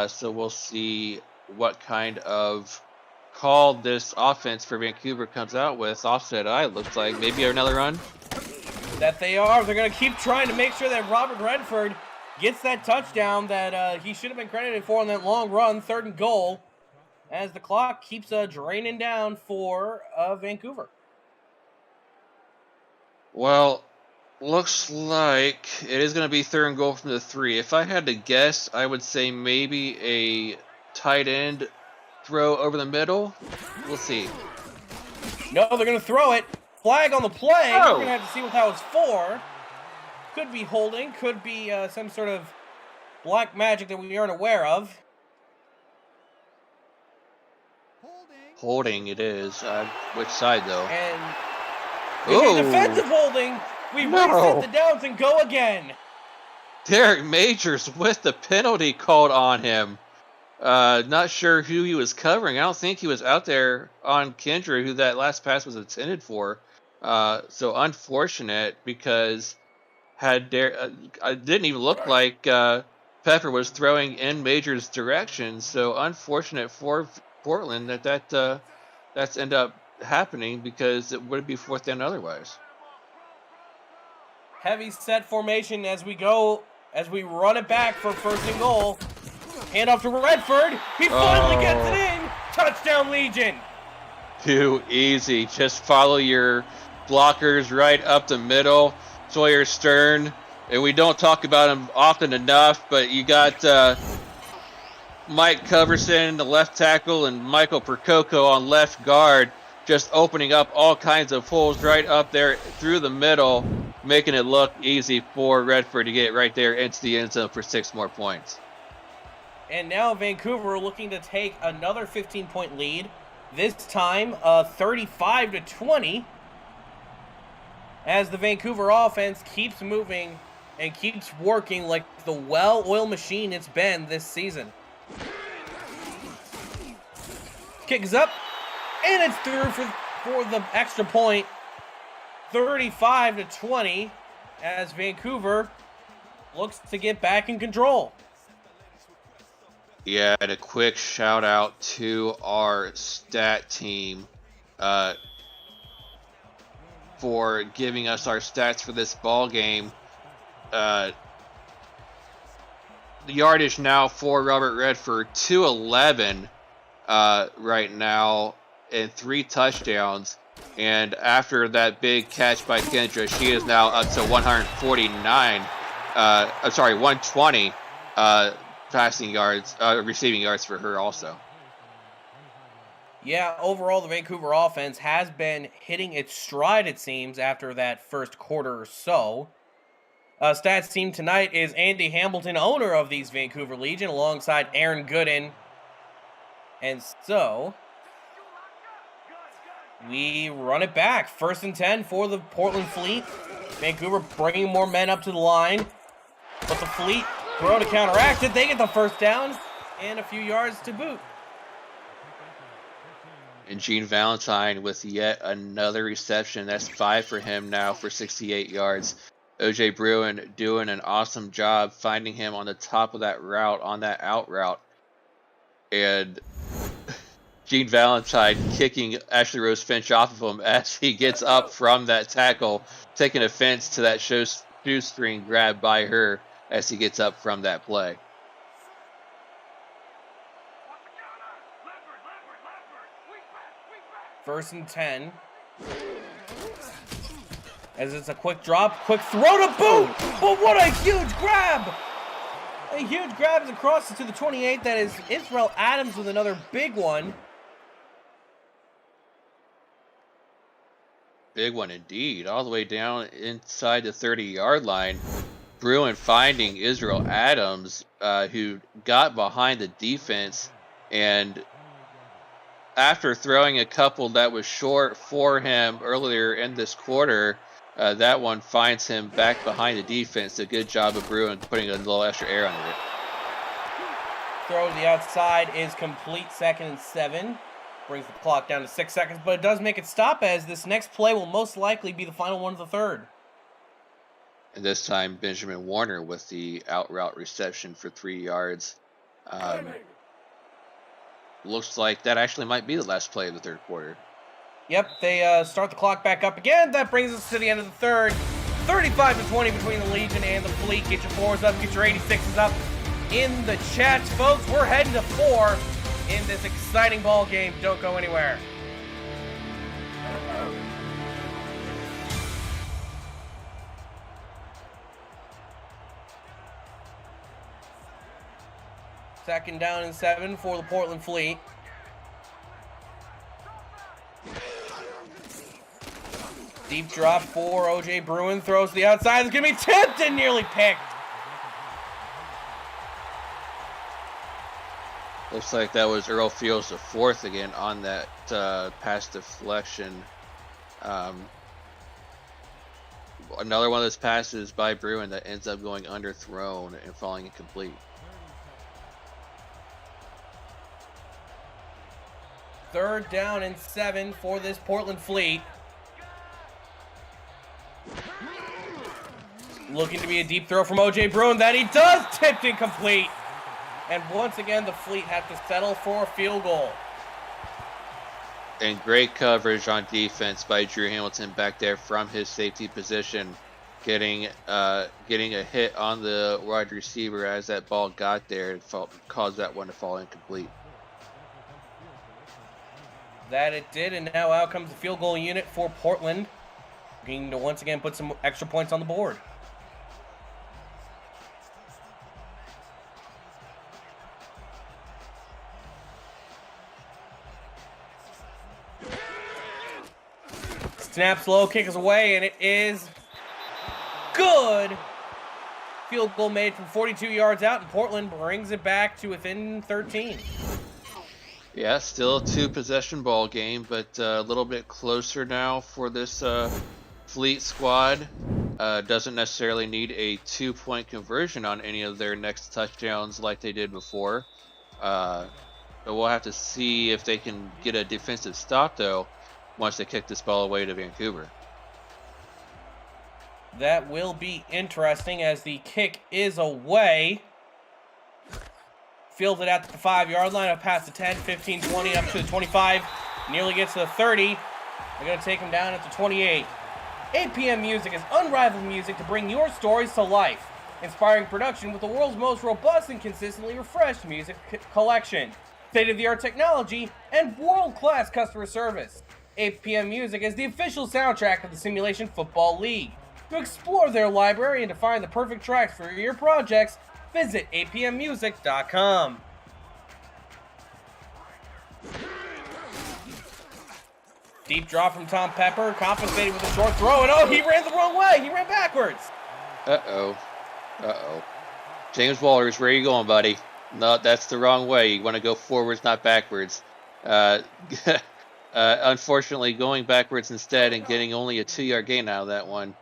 [SPEAKER 2] So we'll see what kind of call this offense for Vancouver comes out with. Offset eye looks like maybe another run.
[SPEAKER 1] That they are. They're going to keep trying to make sure that Robert Redford gets that touchdown that he should have been credited for on that long run, 3rd and goal, as the clock keeps draining down for Vancouver.
[SPEAKER 2] Well, looks like it is going to be 3rd and goal from the 3. If I had to guess, I would say maybe a tight end throw over the middle. We'll see.
[SPEAKER 1] No, they're going to throw it. Flag on the play.
[SPEAKER 2] Oh.
[SPEAKER 1] We're going to have to see what that was for. Could be holding. Could be some sort of black magic that we aren't aware of.
[SPEAKER 2] Holding it is. Which side, though?
[SPEAKER 1] And defensive holding. We reset the downs and go again.
[SPEAKER 2] Derek Majors with the penalty called on him. Not sure who he was covering. I don't think he was out there on Kendra, who that last pass was intended for. So unfortunate, because it didn't even look like Pepper was throwing in Majors' direction. So unfortunate for Portland that's ended up happening, because it would be 4th down otherwise.
[SPEAKER 1] Heavy set formation as we run it back for 1st and goal. Hand off to Redford. He finally gets it in. Touchdown, Legion.
[SPEAKER 2] Too easy. Just follow your blockers right up the middle. Sawyer Stern, and we don't talk about him often enough, but you got Mike Coverson, the left tackle, and Michael Percoco on left guard, just opening up all kinds of holes right up there through the middle, making it look easy for Redford to get right there into the end zone for 6 more points.
[SPEAKER 1] And now Vancouver looking to take another 15-point lead, this time 35-20, as the Vancouver offense keeps moving and keeps working like the well-oiled machine it's been this season. Kick is up, and it's through for the extra point. 35-20. as Vancouver looks to get back in control.
[SPEAKER 2] Yeah, and a quick shout out to our stat team for giving us our stats for this ball game. The yardage now for Robert Redford, 211 right now, and 3 touchdowns. And after that big catch by Kendra, she is now up to 149. I'm sorry, 120 passing yards, receiving yards for her also.
[SPEAKER 1] Yeah, overall, the Vancouver offense has been hitting its stride, it seems, after that first quarter or so. Stats team tonight is Andy Hamilton, owner of these Vancouver Legion, alongside Aaron Gooden. And so, we run it back. 1st and 10 for the Portland Fleet. Vancouver bringing more men up to the line. But the Fleet throw to counteract it. They get the first down and a few yards to boot.
[SPEAKER 2] And Gene Valentine with yet another reception. That's 5 for him now for 68 yards. OJ Bruin doing an awesome job finding him on the top of that route, on that out route. And Gene Valentine kicking Ashley Rose Finch off of him as he gets up from that tackle, taking offense to that shoestring grab by her as he gets up from that play.
[SPEAKER 1] First and 10. As it's a quick drop, quick throw to boot. But what a huge grab! A huge grab is across to the 28. That is Israel Adams with another big one.
[SPEAKER 2] Big one indeed. All the way down inside the 30-yard line. Bruin finding Israel Adams, who got behind the defense, and after throwing a couple that was short for him earlier in this quarter, that one finds him back behind the defense. A good job of Bruin putting a little extra air under it.
[SPEAKER 1] Throw to the outside is complete. 2nd and 7. Brings the clock down to 6 seconds, but it does make it stop as this next play will most likely be the final one of the third.
[SPEAKER 2] And this time, Benjamin Warner with the out route reception for 3 yards. Looks like that actually might be the last play of the third quarter.
[SPEAKER 1] Yep, they start the clock back up again. That brings us to the end of the third. 35-20 between the Legion and the Fleet. Get your 4s up, get your 86s up in the chats, folks. We're heading to 4 in this exciting ball game. Don't go anywhere. Second down and 7 for the Portland Fleet. Deep drop for OJ Bruin. Throws to the outside. It's going to be tipped and nearly picked.
[SPEAKER 2] Looks like that was Earl Fields the 4th again on that pass deflection. Another one of those passes by Bruin that ends up going underthrown and falling incomplete.
[SPEAKER 1] Third down and 7 for this Portland Fleet. Looking to be a deep throw from OJ Bruin. That he does. Tipped incomplete. And once again, the Fleet have to settle for a field goal.
[SPEAKER 2] And great coverage on defense by Drew Hamilton back there from his safety position, getting a hit on the wide receiver as that ball got there and caused that one to fall incomplete.
[SPEAKER 1] That it did, and now out comes the field goal unit for Portland, looking to once again put some extra points on the board. Snaps low, kick is away, and it is good. Field goal made from 42 yards out, and Portland brings it back to within 13.
[SPEAKER 2] Yeah, still a 2-possession ball game, but a little bit closer now for this Fleet squad. Doesn't necessarily need a 2-point conversion on any of their next touchdowns like they did before. But we'll have to see if they can get a defensive stop, though, once they kick this ball away to Vancouver.
[SPEAKER 1] That will be interesting as the kick is away. Fielded at the 5-yard line, up past the 10, 15, 20, up to the 25. Nearly gets to the 30. They're going to take him down at the 28. 8 p.m. Music is unrivaled music to bring your stories to life. Inspiring production with the world's most robust and consistently refreshed music collection. State-of-the-art technology and world-class customer service. 8 p.m. Music is the official soundtrack of the Simulation Football League. To explore their library and to find the perfect tracks for your projects, visit 8pmmusic.com. Deep drop from Tom Pepper, compensated with a short throw, and oh, he ran the wrong way. He ran backwards.
[SPEAKER 2] Uh-oh. James Walters, where are you going, buddy? No, that's the wrong way. You want to go forwards, not backwards. Unfortunately, going backwards instead and getting only a 2-yard gain out of that one.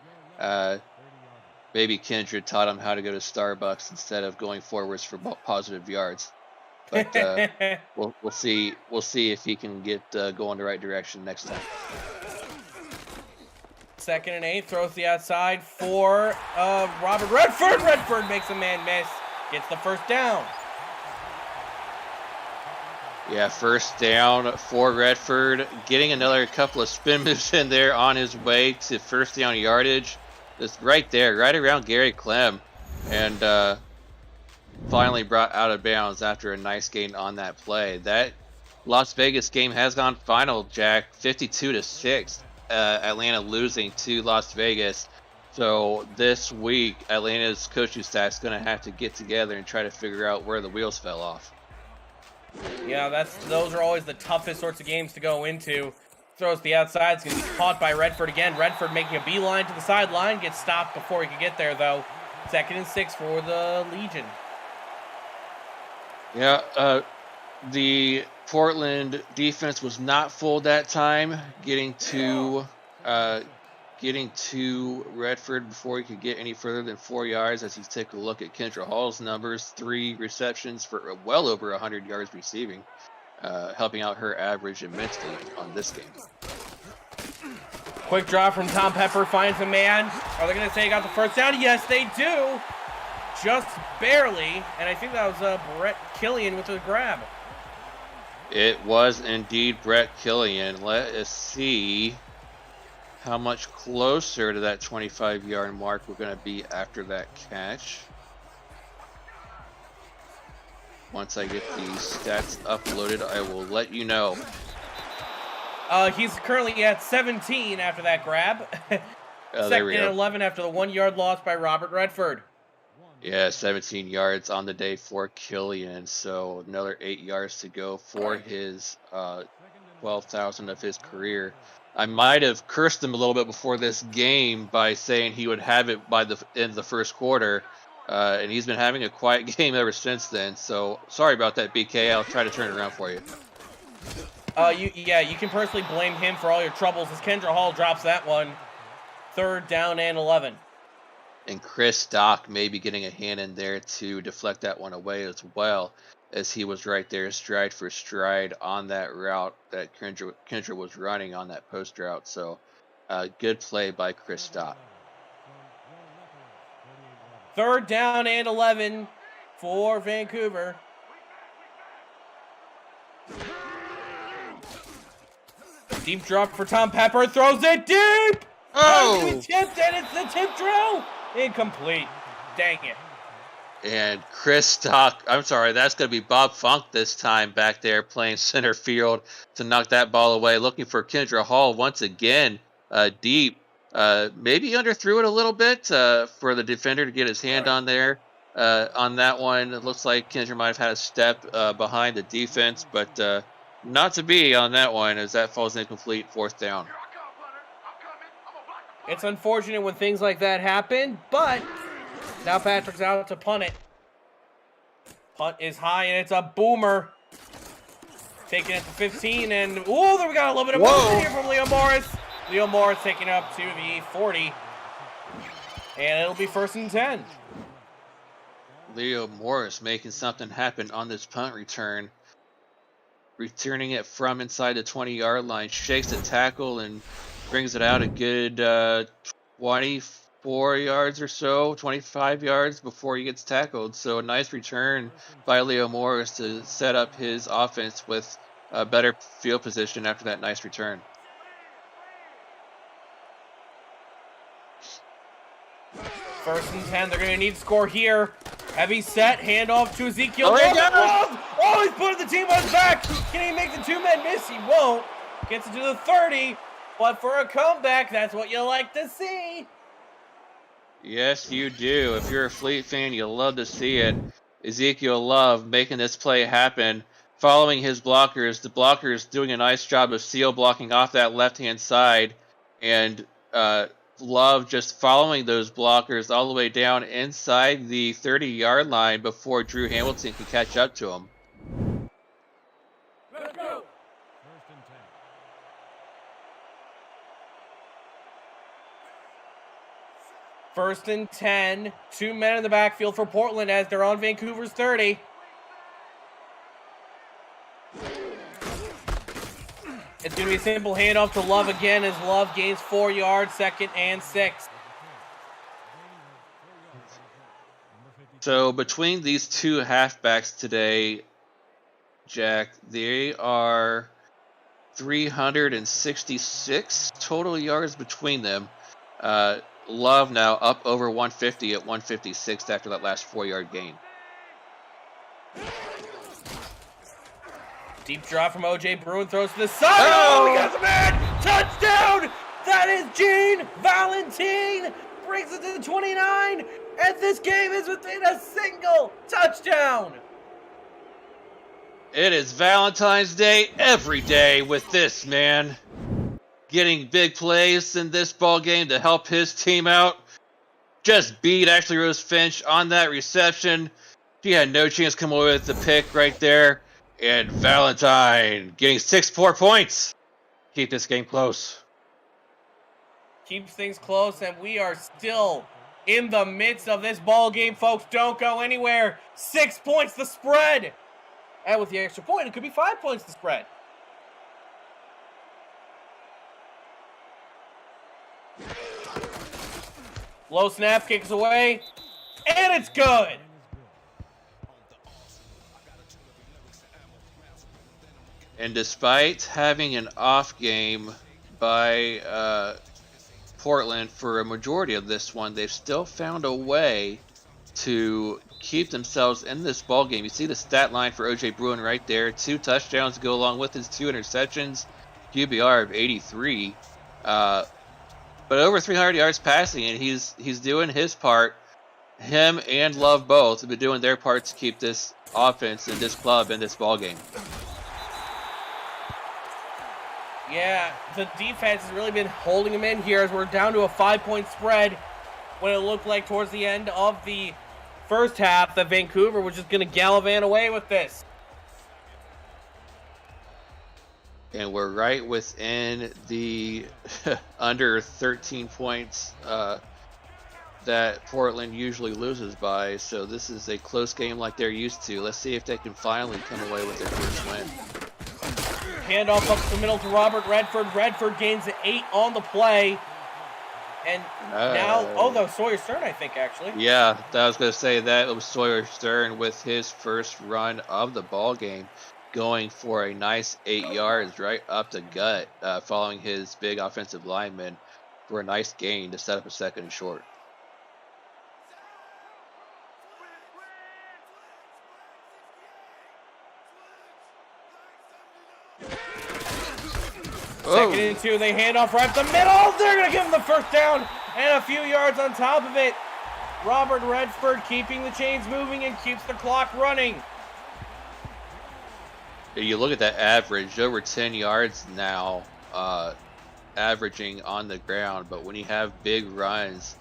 [SPEAKER 2] Maybe Kindred taught him how to go to Starbucks instead of going forwards for positive yards. But we'll see. We'll see if he can get go in the right direction next time.
[SPEAKER 1] 2nd and 8, throws the outside for Robert Redford. Redford makes a man miss. Gets the first down.
[SPEAKER 2] Yeah, first down for Redford. Getting another couple of spin moves in there on his way to first down yardage. Just right there, right around Gary Clem. And finally brought out of bounds after a nice gain on that play. That Las Vegas game has gone final, Jack. 52-6. Atlanta losing to Las Vegas. So this week, Atlanta's coaching staff is going to have to get together and try to figure out where the wheels fell off.
[SPEAKER 1] Yeah, those are always the toughest sorts of games to go into. Throws the outside. It's going to be caught by Redford again. Redford making a beeline to the sideline. Gets stopped before he could get there, though. 2nd and 6 for the Legion.
[SPEAKER 2] Yeah, the Portland defense was not full that time, getting to Redford before he could get any further than 4 yards. As you take a look at Kendra Hall's numbers, 3 receptions for well over 100 yards receiving, helping out her average immensely on this game.
[SPEAKER 1] Quick drop from Tom Pepper, finds a man. Are they going to say he got the first down? Yes, they do. Just barely, and I think that was Brett Killian with the grab.
[SPEAKER 2] It was indeed Brett Killian. Let us see how much closer to that 25-yard mark we're going to be after that catch. Once I get the stats uploaded, I will let you know.
[SPEAKER 1] He's currently at 17 after that grab.
[SPEAKER 2] There we
[SPEAKER 1] 2nd and
[SPEAKER 2] go.
[SPEAKER 1] 11 after the 1-yard loss by Robert Redford.
[SPEAKER 2] Yeah, 17 yards on the day for Killian, so another 8 yards to go for his 12,000 of his career. I might have cursed him a little bit before this game by saying he would have it by the end of the first quarter, and he's been having a quiet game ever since then. So sorry about that, BK. I'll try to turn it around for you.
[SPEAKER 1] You can personally blame him for all your troubles as Kendra Hall drops that one. 3rd down and 11.
[SPEAKER 2] And Chris Stock may be getting a hand in there to deflect that one away as well, as he was right there stride for stride on that route that Kendra was running on that post route. So good play by Chris Stock.
[SPEAKER 1] 3rd down and 11 for Vancouver. Deep drop for Tom Pepper, throws it deep!
[SPEAKER 2] Oh!
[SPEAKER 1] He tipped, and it's the tip drill! Incomplete. Dang it.
[SPEAKER 2] And Chris Stock, I'm sorry, that's going to be Bob Funk this time back there playing center field to knock that ball away. Looking for Kendra Hall once again, deep. Maybe underthrew it a little bit for the defender to get his hand on there. On that one, it looks like Kendra might have had a step behind the defense, but not to be on that one as that falls incomplete, 4th down.
[SPEAKER 1] It's unfortunate when things like that happen, but now Patrick's out to punt it. Punt is high, and it's a boomer. Taking it to 15, and we got a little bit of movement here from Leo Morris. Leo Morris taking it up to the 40, and it'll be 1st and 10.
[SPEAKER 2] Leo Morris making something happen on this punt return. Returning it from inside the 20-yard line, shakes the tackle and brings it out a good 20, 4 yards or so, 25 yards before he gets tackled. So a nice return by Leo Morris to set up his offense with a better field position after that nice return.
[SPEAKER 1] First and 10, they're going to need to score here. Heavy set, handoff to Ezekiel.
[SPEAKER 2] Oh, he
[SPEAKER 1] Love.
[SPEAKER 2] does!
[SPEAKER 1] Oh, he's putting the team on his back. Can he make the two-man miss? He won't. Gets it to the 30, but for a comeback, that's what you like to see.
[SPEAKER 2] Yes, you do. If you're a Fleet fan, you'll love to see it. Ezekiel Love making this play happen, following his blockers. The blockers doing a nice job of seal blocking off that left-hand side, and Love just following those blockers all the way down inside the 30-yard line before Drew Hamilton could catch up to him.
[SPEAKER 3] Let's go.
[SPEAKER 1] First and 10, 2 men in the backfield for Portland as they're on Vancouver's 30. It's going to be a simple handoff to Love again as Love gains 4 yards, 2nd and 6.
[SPEAKER 2] So between these two halfbacks today, Jack, they are 366 total yards between them. Love now up over 150 at 156 after that last 4-yard gain.
[SPEAKER 1] Deep drop from OJ Bruin, throws to the side. Oh, he got the man! Touchdown! That is Gene Valentine! Brings it to the 29, and this game is within a single touchdown!
[SPEAKER 2] It is Valentine's Day every day with this man. Getting big plays in this ball game to help his team out. Just beat Ashley Rose Finch on that reception. She had no chance to come away with the pick right there. And Valentine getting 6 more points. Keep this game close.
[SPEAKER 1] Keeps things close, and we are still in the midst of this ball game, folks. Don't go anywhere. 6 points the spread. And with the extra point, it could be 5 points the spread. Low snap, kicks away, and it's good.
[SPEAKER 2] And despite having an off game by Portland for a majority of this one, they've still found a way to keep themselves in this ball game. You see the stat line for OJ Bruin right there. 2 touchdowns to go along with his 2 interceptions. QBR of 83. But over 300 yards passing, and he's doing his part. Him and Love both have been doing their part to keep this offense and this club in this ball game.
[SPEAKER 1] Yeah, the defense has really been holding them in here as we're down to a 5-point spread when it looked like towards the end of the first half that Vancouver was just going to gallivant away with this.
[SPEAKER 2] And we're right within the under 13 points that Portland usually loses by. So this is a close game like they're used to. Let's see if they can finally come away with their first win.
[SPEAKER 1] Handoff up the middle to Robert Redford. Redford gains 8 on the play. And now, that was Sawyer Stern, I think, actually.
[SPEAKER 2] Yeah, I was going to say that was Sawyer Stern with his first run of the ball game, going for a nice 8 yards right up the gut, following his big offensive lineman for a nice gain to set up a 2nd and short.
[SPEAKER 1] Second and 2, they hand off right up the middle. They're going to give him the first down and a few yards on top of it. Robert Redford keeping the chains moving and keeps the clock running.
[SPEAKER 2] You look at that average, over 10 yards now, averaging on the ground. But when you have big runs,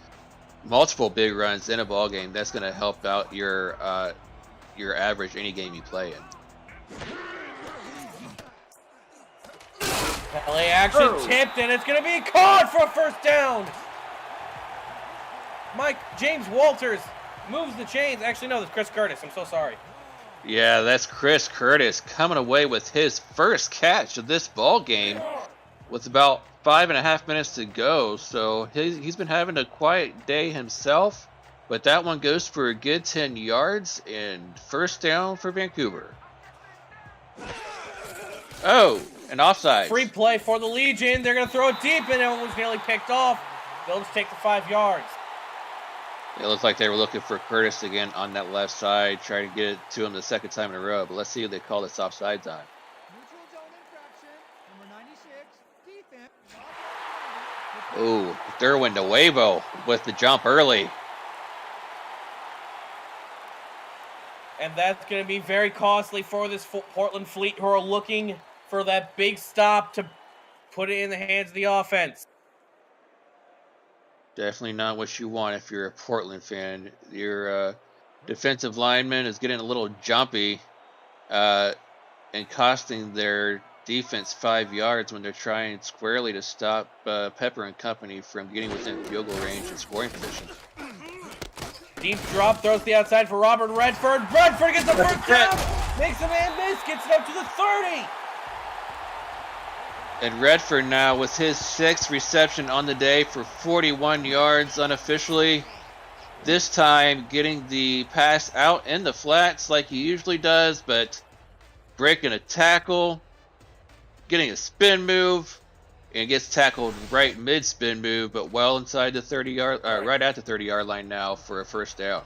[SPEAKER 2] multiple big runs in a ball game, that's going to help out your average any game you play in.
[SPEAKER 1] LA action tipped, and it's going to be caught for a first down. James Walters moves the chains. Actually, no, that's Chris Curtis. I'm so sorry.
[SPEAKER 2] Yeah, that's Chris Curtis coming away with his first catch of this ball game. with about 5.5 minutes to go. So he's been having a quiet day himself, but that one goes for a good 10 yards and first down for Vancouver. Oh, an offside.
[SPEAKER 1] Free play for the Legion. They're going to throw it deep, and it was nearly picked off. They'll just take the 5 yards.
[SPEAKER 2] It looked like they were looking for Curtis again on that left side, trying to get it to him the second time in a row. But let's see if they call this offsides on. Oh, Derwin Nuevo with the jump early.
[SPEAKER 1] And that's going to be very costly for this Portland Fleet, who are looking for that big stop to put it in the hands of the offense.
[SPEAKER 2] Definitely not what you want if you're a Portland fan. Your defensive lineman is getting a little jumpy and costing their defense 5 yards when they're trying squarely to stop Pepper and company from getting within field goal range and scoring position.
[SPEAKER 1] Deep drop, throws the outside for Robert Redford. Redford gets the first down, makes a man miss, gets it up to the 30.
[SPEAKER 2] And Redford now with his 6th reception on the day for 41 yards unofficially. This time getting the pass out in the flats like he usually does, but breaking a tackle, getting a spin move, and gets tackled right mid-spin move, but well inside the 30-yard, right at the 30-yard line now for a first down.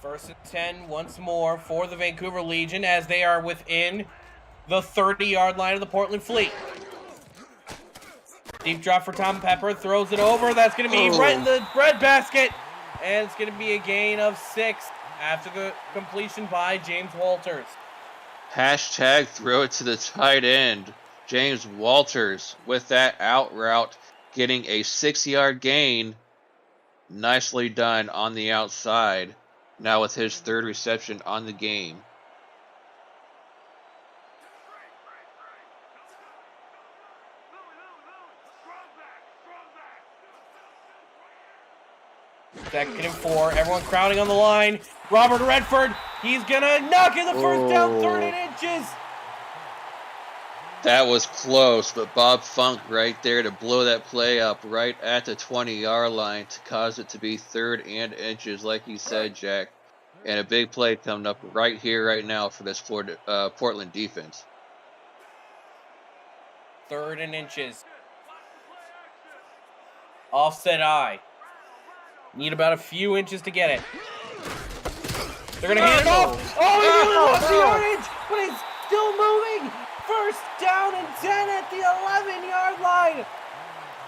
[SPEAKER 1] First and 10 once more for the Vancouver Legion as they are within the 30-yard line of the Portland Fleet. Deep drop for Tom Pepper, throws it over. That's going to be right in the breadbasket, and it's going to be a gain of 6 after the completion by James Walters.
[SPEAKER 2] Hashtag throw it to the tight end. James Walters with that out route, getting a 6-yard gain. Nicely done on the outside. Now with his 3rd reception on the game.
[SPEAKER 1] Second and 4, everyone crowding on the line. Robert Redford, he's gonna knock in the first down, 30 inches.
[SPEAKER 2] That was close, but Bob Funk right there to blow that play up right at the 20-yard line to cause it to be 3rd and inches, like you said, Jack. And a big play coming up right here, right now for this Portland defense.
[SPEAKER 1] 3rd and inches. Offset eye. Need about a few inches to get it. They're going to hand it off. Oh, he really lost the yardage, but he's still moving. First down and 10 at the 11-yard line.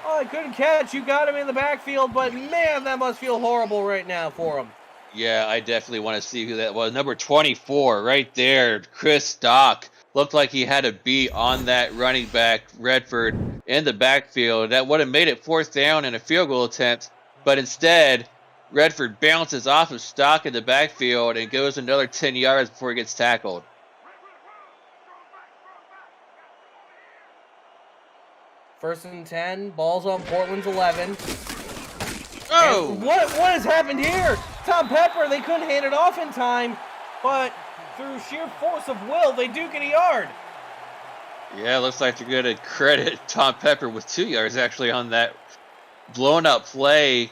[SPEAKER 1] Oh, I couldn't catch. You got him in the backfield, but man, that must feel horrible right now for him.
[SPEAKER 2] Yeah, I definitely want to see who that was. Number 24 right there, Chris Stock. Looked like he had to be on that running back, Redford, in the backfield. That would have made it 4th down and a field goal attempt. But instead, Redford bounces off of Stock in the backfield and goes another 10 yards before he gets tackled.
[SPEAKER 1] First and 10, ball's on Portland's 11.
[SPEAKER 2] Oh!
[SPEAKER 1] And what has happened here? Tom Pepper, they couldn't hand it off in time, but through sheer force of will, they do get a yard.
[SPEAKER 2] Yeah, looks like they're going to credit Tom Pepper with 2 yards actually on that blown up play.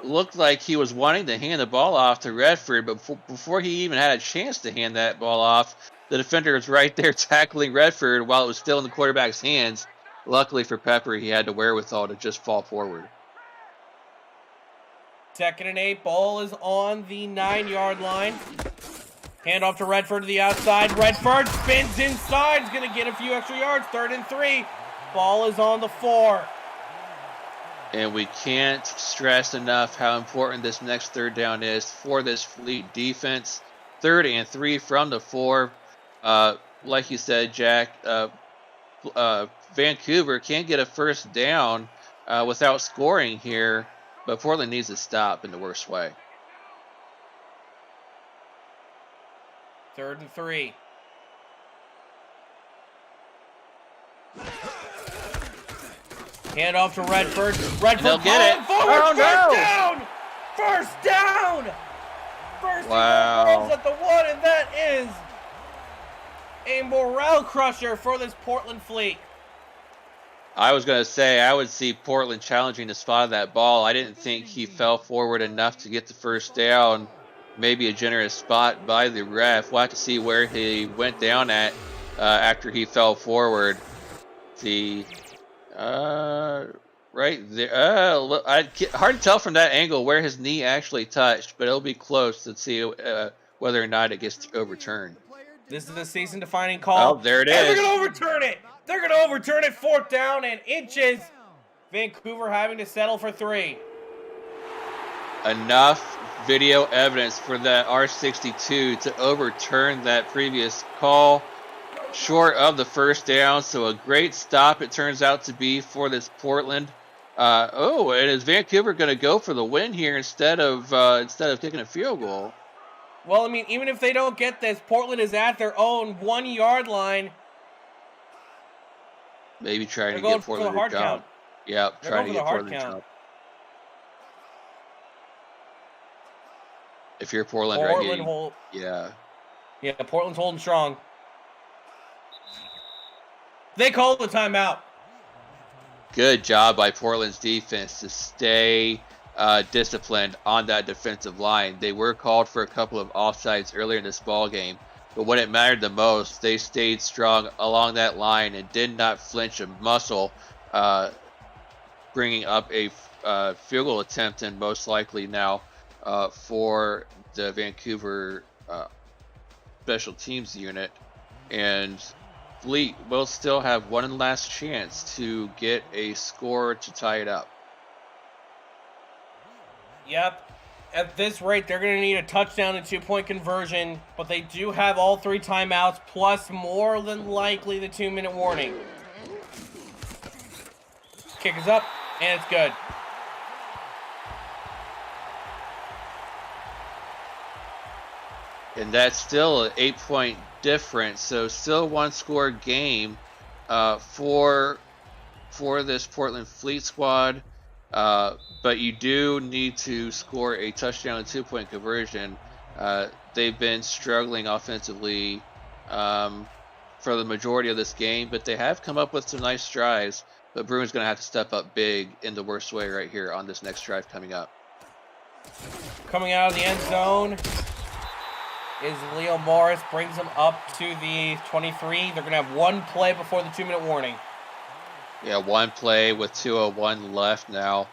[SPEAKER 2] Looked like he was wanting to hand the ball off to Redford, but before he even had a chance to hand that ball off, the defender was right there tackling Redford while it was still in the quarterback's hands. Luckily for Pepper, he had the wherewithal to just fall forward.
[SPEAKER 1] 2nd and 8, ball is on the 9-yard line. Hand off to Redford to the outside. Redford spins inside. He's going to get a few extra yards. 3rd and 3. Ball is on the 4.
[SPEAKER 2] And we can't stress enough how important this next 3rd down is for this Fleet defense. 3rd and 3 from the 4. Like you said, Jack, Vancouver can't get a first down without scoring here, but Portland needs to stop in the worst way.
[SPEAKER 1] 3rd and 3. Hand off to Redford. Redford
[SPEAKER 2] They'll get it.
[SPEAKER 1] Forward.
[SPEAKER 2] Oh,
[SPEAKER 1] First
[SPEAKER 2] no.
[SPEAKER 1] down! First down! first
[SPEAKER 2] Wow.
[SPEAKER 1] runs at the one, and that is a morale crusher for this Portland Fleet.
[SPEAKER 2] I was going to say, I would see Portland challenging the spot of that ball. I didn't think he fell forward enough to get the first down. Maybe a generous spot by the ref. We'll have to see where he went down at after he fell forward. See, right there. Hard to tell from that angle where his knee actually touched, but it'll be close to see whether or not it gets overturned.
[SPEAKER 1] This is a season-defining call.
[SPEAKER 2] Oh, there it
[SPEAKER 1] and
[SPEAKER 2] is.
[SPEAKER 1] They're going to overturn it. They're going to overturn it. 4th down and inches. Vancouver having to settle for 3.
[SPEAKER 2] Enough video evidence for that R62 to overturn that previous call. Short of the first down, so a great stop it turns out to be for this Portland. And is Vancouver going to go for the win here instead of kicking a field goal?
[SPEAKER 1] Well, I mean, even if they don't get this, Portland is at their own 1-yard line.
[SPEAKER 2] Maybe trying
[SPEAKER 1] They're
[SPEAKER 2] to
[SPEAKER 1] going
[SPEAKER 2] get
[SPEAKER 1] for
[SPEAKER 2] Portland
[SPEAKER 1] the hard
[SPEAKER 2] a jump.
[SPEAKER 1] count.
[SPEAKER 2] Yep,
[SPEAKER 1] They're
[SPEAKER 2] trying to
[SPEAKER 1] going
[SPEAKER 2] get
[SPEAKER 1] for the
[SPEAKER 2] Portland a
[SPEAKER 1] hard
[SPEAKER 2] jump. If you're Portland, yeah.
[SPEAKER 1] Yeah, Portland's holding strong. They call the timeout.
[SPEAKER 2] Good job by Portland's defense to stay disciplined on that defensive line. They were called for a couple of offsides earlier in this ball game, but when it mattered the most, they stayed strong along that line and did not flinch a muscle, bringing up a field goal attempt, and most likely now for the Vancouver special teams unit. And Fleet will still have one last chance to get a score to tie it up.
[SPEAKER 1] Yep. At this rate, they're going to need a touchdown and 2-point conversion, but they do have all 3 timeouts, plus more than likely the 2-minute warning. Kick is up, and it's good.
[SPEAKER 2] And that's still an 8-point difference, so still 1-score game for this Portland Fleet squad. But you do need to score a touchdown and 2-point conversion. They've been struggling offensively for the majority of this game, but they have come up with some nice drives. But Bruin's going to have to step up big in the worst way right here on this next drive coming up.
[SPEAKER 1] Coming out of the end zone is Leo Morris, brings them up to the 23. They're going to have 1 play before the 2-minute warning.
[SPEAKER 2] Yeah, 1 play with 2:01 left now.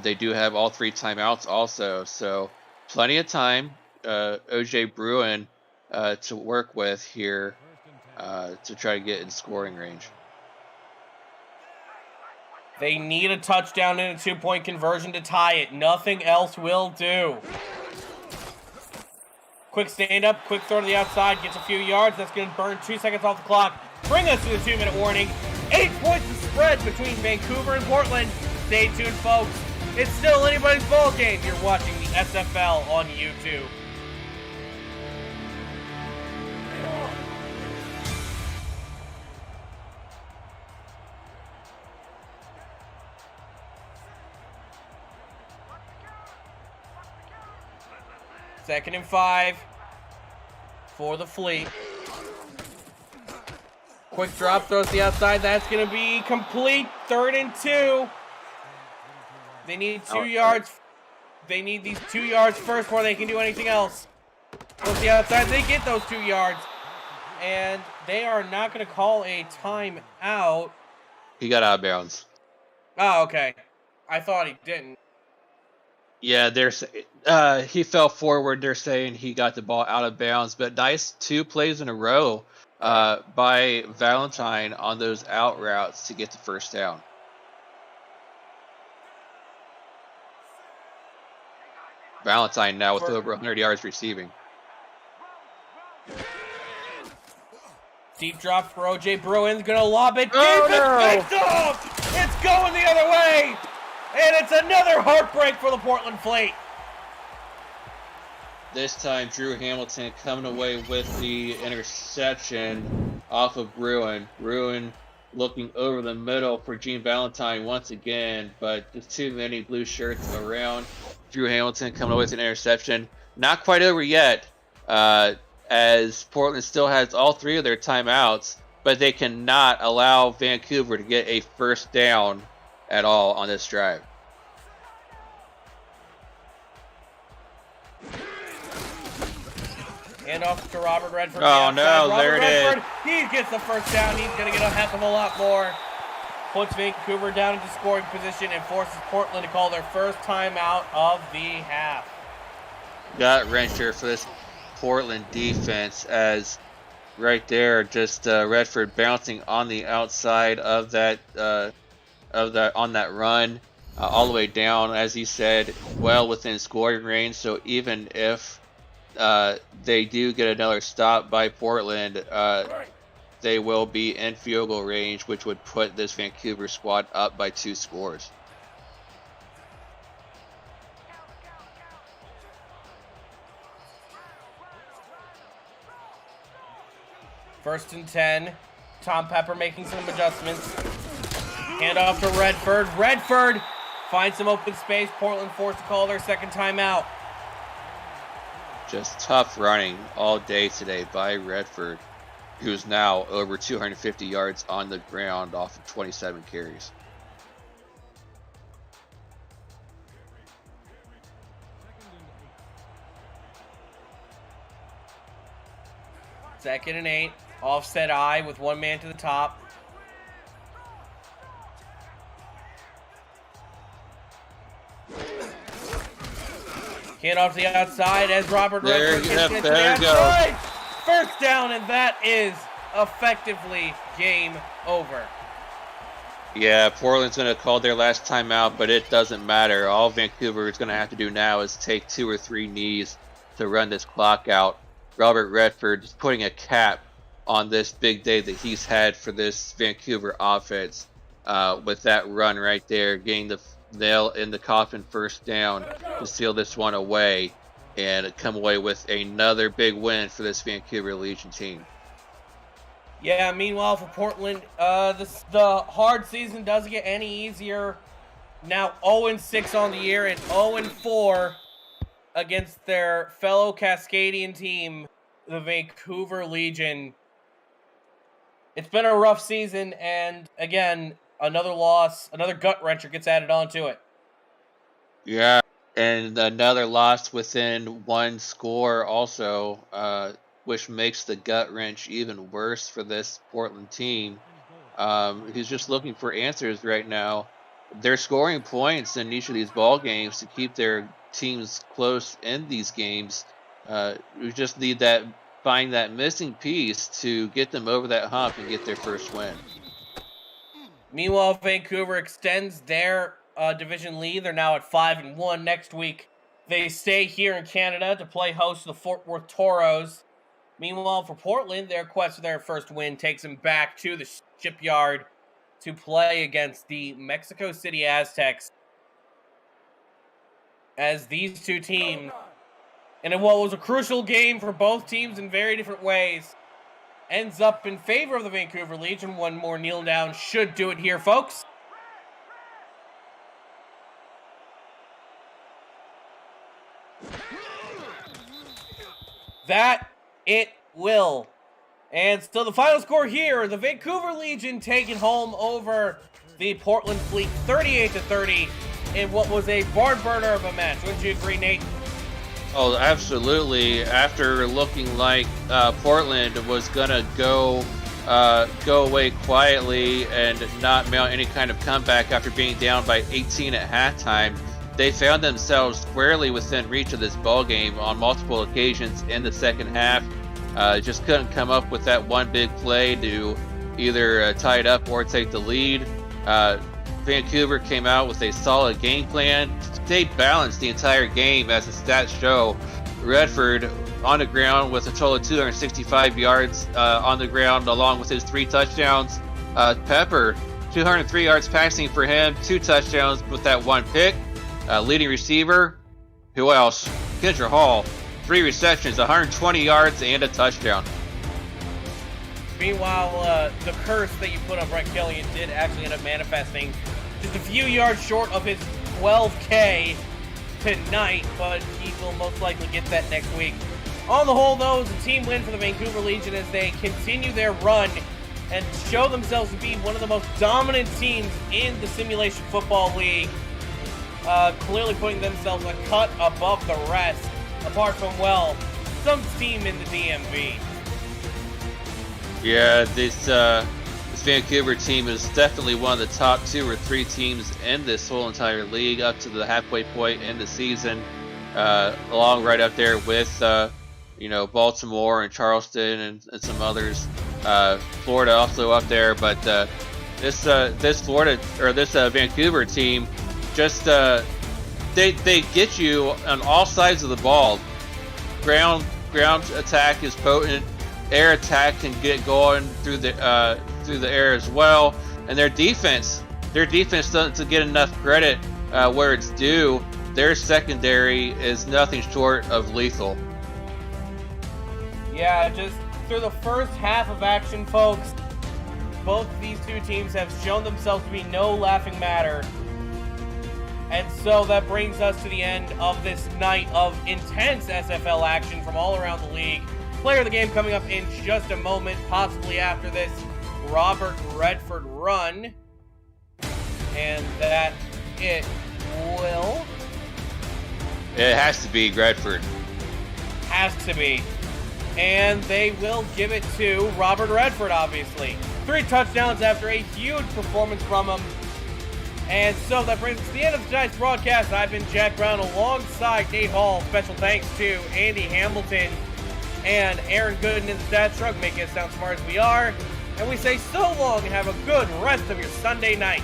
[SPEAKER 2] They do have all 3 timeouts also, so plenty of time. OJ Bruin to work with here to try to get in scoring range.
[SPEAKER 1] They need a touchdown and a 2-point conversion to tie it. Nothing else will do. Quick stand-up, quick throw to the outside, gets a few yards. That's going to burn 2 seconds off the clock. Bring us to the 2-minute warning. 8 points to spread between Vancouver and Portland. Stay tuned, folks. It's still anybody's ball game. You're watching the SFL on YouTube. Second and 5 for the Fleet. Quick drop, throws to the outside. That's going to be complete. 3rd and 2. They need 2 yards. They need these 2 yards first before they can do anything else. Goes to the outside. They get those 2 yards. And they are not going to call a timeout.
[SPEAKER 2] He got out of bounds.
[SPEAKER 1] Oh, okay. I thought he didn't.
[SPEAKER 2] Yeah, he fell forward. They're saying he got the ball out of bounds, but nice 2 plays in a row by Valentine on those out routes to get the first down. Valentine now with over 100 yards receiving.
[SPEAKER 1] Deep drop for OJ Bruin's gonna lob it deep.
[SPEAKER 2] Oh,
[SPEAKER 1] It's picked off. It's going the other way, and it's another heartbreak for the Portland Fleet.
[SPEAKER 2] This time, Drew Hamilton coming away with the interception off of Bruin. Bruin looking over the middle for Gene Valentine once again, but just too many blue shirts around. Drew Hamilton coming away with an interception. Not quite over yet, as Portland still has all 3 of their timeouts, but they cannot allow Vancouver to get a first down at all on this drive.
[SPEAKER 1] And off to Robert Redford.
[SPEAKER 2] Oh no,
[SPEAKER 1] Robert
[SPEAKER 2] there it
[SPEAKER 1] Redford,
[SPEAKER 2] is.
[SPEAKER 1] He gets the first down. He's going to get a heck of a lot more. Puts Vancouver down into scoring position and forces Portland to call their first timeout of the half.
[SPEAKER 2] Gut wrencher for this Portland defense, as right there, just Redford bouncing on the outside of that on that run, all the way down, as he said, well within scoring range. So even if they do get another stop by Portland, they will be in field goal range, which would put this Vancouver squad up by 2 scores.
[SPEAKER 1] First and 10. Tom Pepper making some adjustments. Hand off to Redford. Redford finds some open space. Portland forced to call their second timeout.
[SPEAKER 2] Just tough running all day today by Redford, who's now over 250 yards on the ground off of 27 carries.
[SPEAKER 1] Second and 8. Offset I with 1 man to the top. Hand off to the outside as Robert Redford gets it to the outside. First down, and that is effectively game over.
[SPEAKER 2] Yeah, Portland's going to call their last timeout, but it doesn't matter. All Vancouver is going to have to do now is take 2 or 3 knees to run this clock out. Robert Redford is putting a cap on this big day that he's had for this Vancouver offense with that run right there, getting the nail in the coffin first down to seal this one away and come away with another big win for this Vancouver Legion team.
[SPEAKER 1] Yeah, meanwhile for Portland, the hard season doesn't get any easier. Now 0-6 on the year and 0-4 against their fellow Cascadian team, the Vancouver Legion. It's been a rough season, and again, another loss, another gut wrencher gets added onto it.
[SPEAKER 2] Yeah, and another loss within 1 score also, which makes the gut wrench even worse for this Portland team. Who's just looking for answers right now. They're scoring points in each of these ball games to keep their teams close in these games. We just need that, find that missing piece to get them over that hump and get their first win.
[SPEAKER 1] Meanwhile, Vancouver extends their division lead. They're now at 5-1. Next week, they stay here in Canada to play host to the Fort Worth Toros. Meanwhile, for Portland, their quest for their first win takes them back to the shipyard to play against the Mexico City Aztecs. As these two teams, and in what was a crucial game for both teams in very different ways, ends up in favor of the Vancouver Legion. One more kneel down should do it here, folks. That it will. And so the final score here, the Vancouver Legion taking home over the Portland Fleet 38-30 in what was a barn burner of a match. Wouldn't you agree, Nate?
[SPEAKER 2] Oh, absolutely. After looking like Portland was gonna go away quietly and not mount any kind of comeback after being down by 18 at halftime, they found themselves squarely within reach of this ball game on multiple occasions in the second half. Just couldn't come up with that one big play to either tie it up or take the lead. Vancouver came out with a solid game plan, stayed balanced the entire game as the stats show. Redford on the ground with a total of 265 yards on the ground along with his 3 touchdowns. Pepper, 203 yards passing for him, 2 touchdowns with that 1 pick. Leading receiver, who else? Kendra Hall, 3 receptions, 120 yards and a touchdown.
[SPEAKER 1] Meanwhile, the curse that you put on Brett Killian did actually end up manifesting just a few yards short of his 12K tonight, but he will most likely get that next week. On the whole, though, it's a team win for the Vancouver Legion as they continue their run and show themselves to be one of the most dominant teams in the Simulation Football League, clearly putting themselves a cut above the rest, apart from, well, some team in the DMV.
[SPEAKER 2] Yeah, this Vancouver team is definitely one of the top 2 or 3 teams in this whole entire league up to the halfway point in the season, along right up there with Baltimore and Charleston and some others. Florida also up there, but this Vancouver team just they get you on all sides of the ball. Ground attack is potent. Air attack can get going through the air as well, and their defense doesn't get enough credit where it's due. Their secondary is nothing short of lethal.
[SPEAKER 1] Yeah, just through the first half of action, folks, both of these two teams have shown themselves to be no laughing matter. And so that brings us to the end of this night of intense SFL action from all around the league. Player of the game coming up in just a moment, possibly after this Robert Redford run. And that it
[SPEAKER 2] has to be Redford.
[SPEAKER 1] Has to be. And they will give it to Robert Redford, obviously. 3 touchdowns after a huge performance from him. And so that brings us to the end of tonight's broadcast. I've been Jack Brown alongside Nate Hall. Special thanks to Andy Hamilton and Aaron Gooden in the stats truck, making us sound smart as we are. And we say so long and have a good rest of your Sunday night.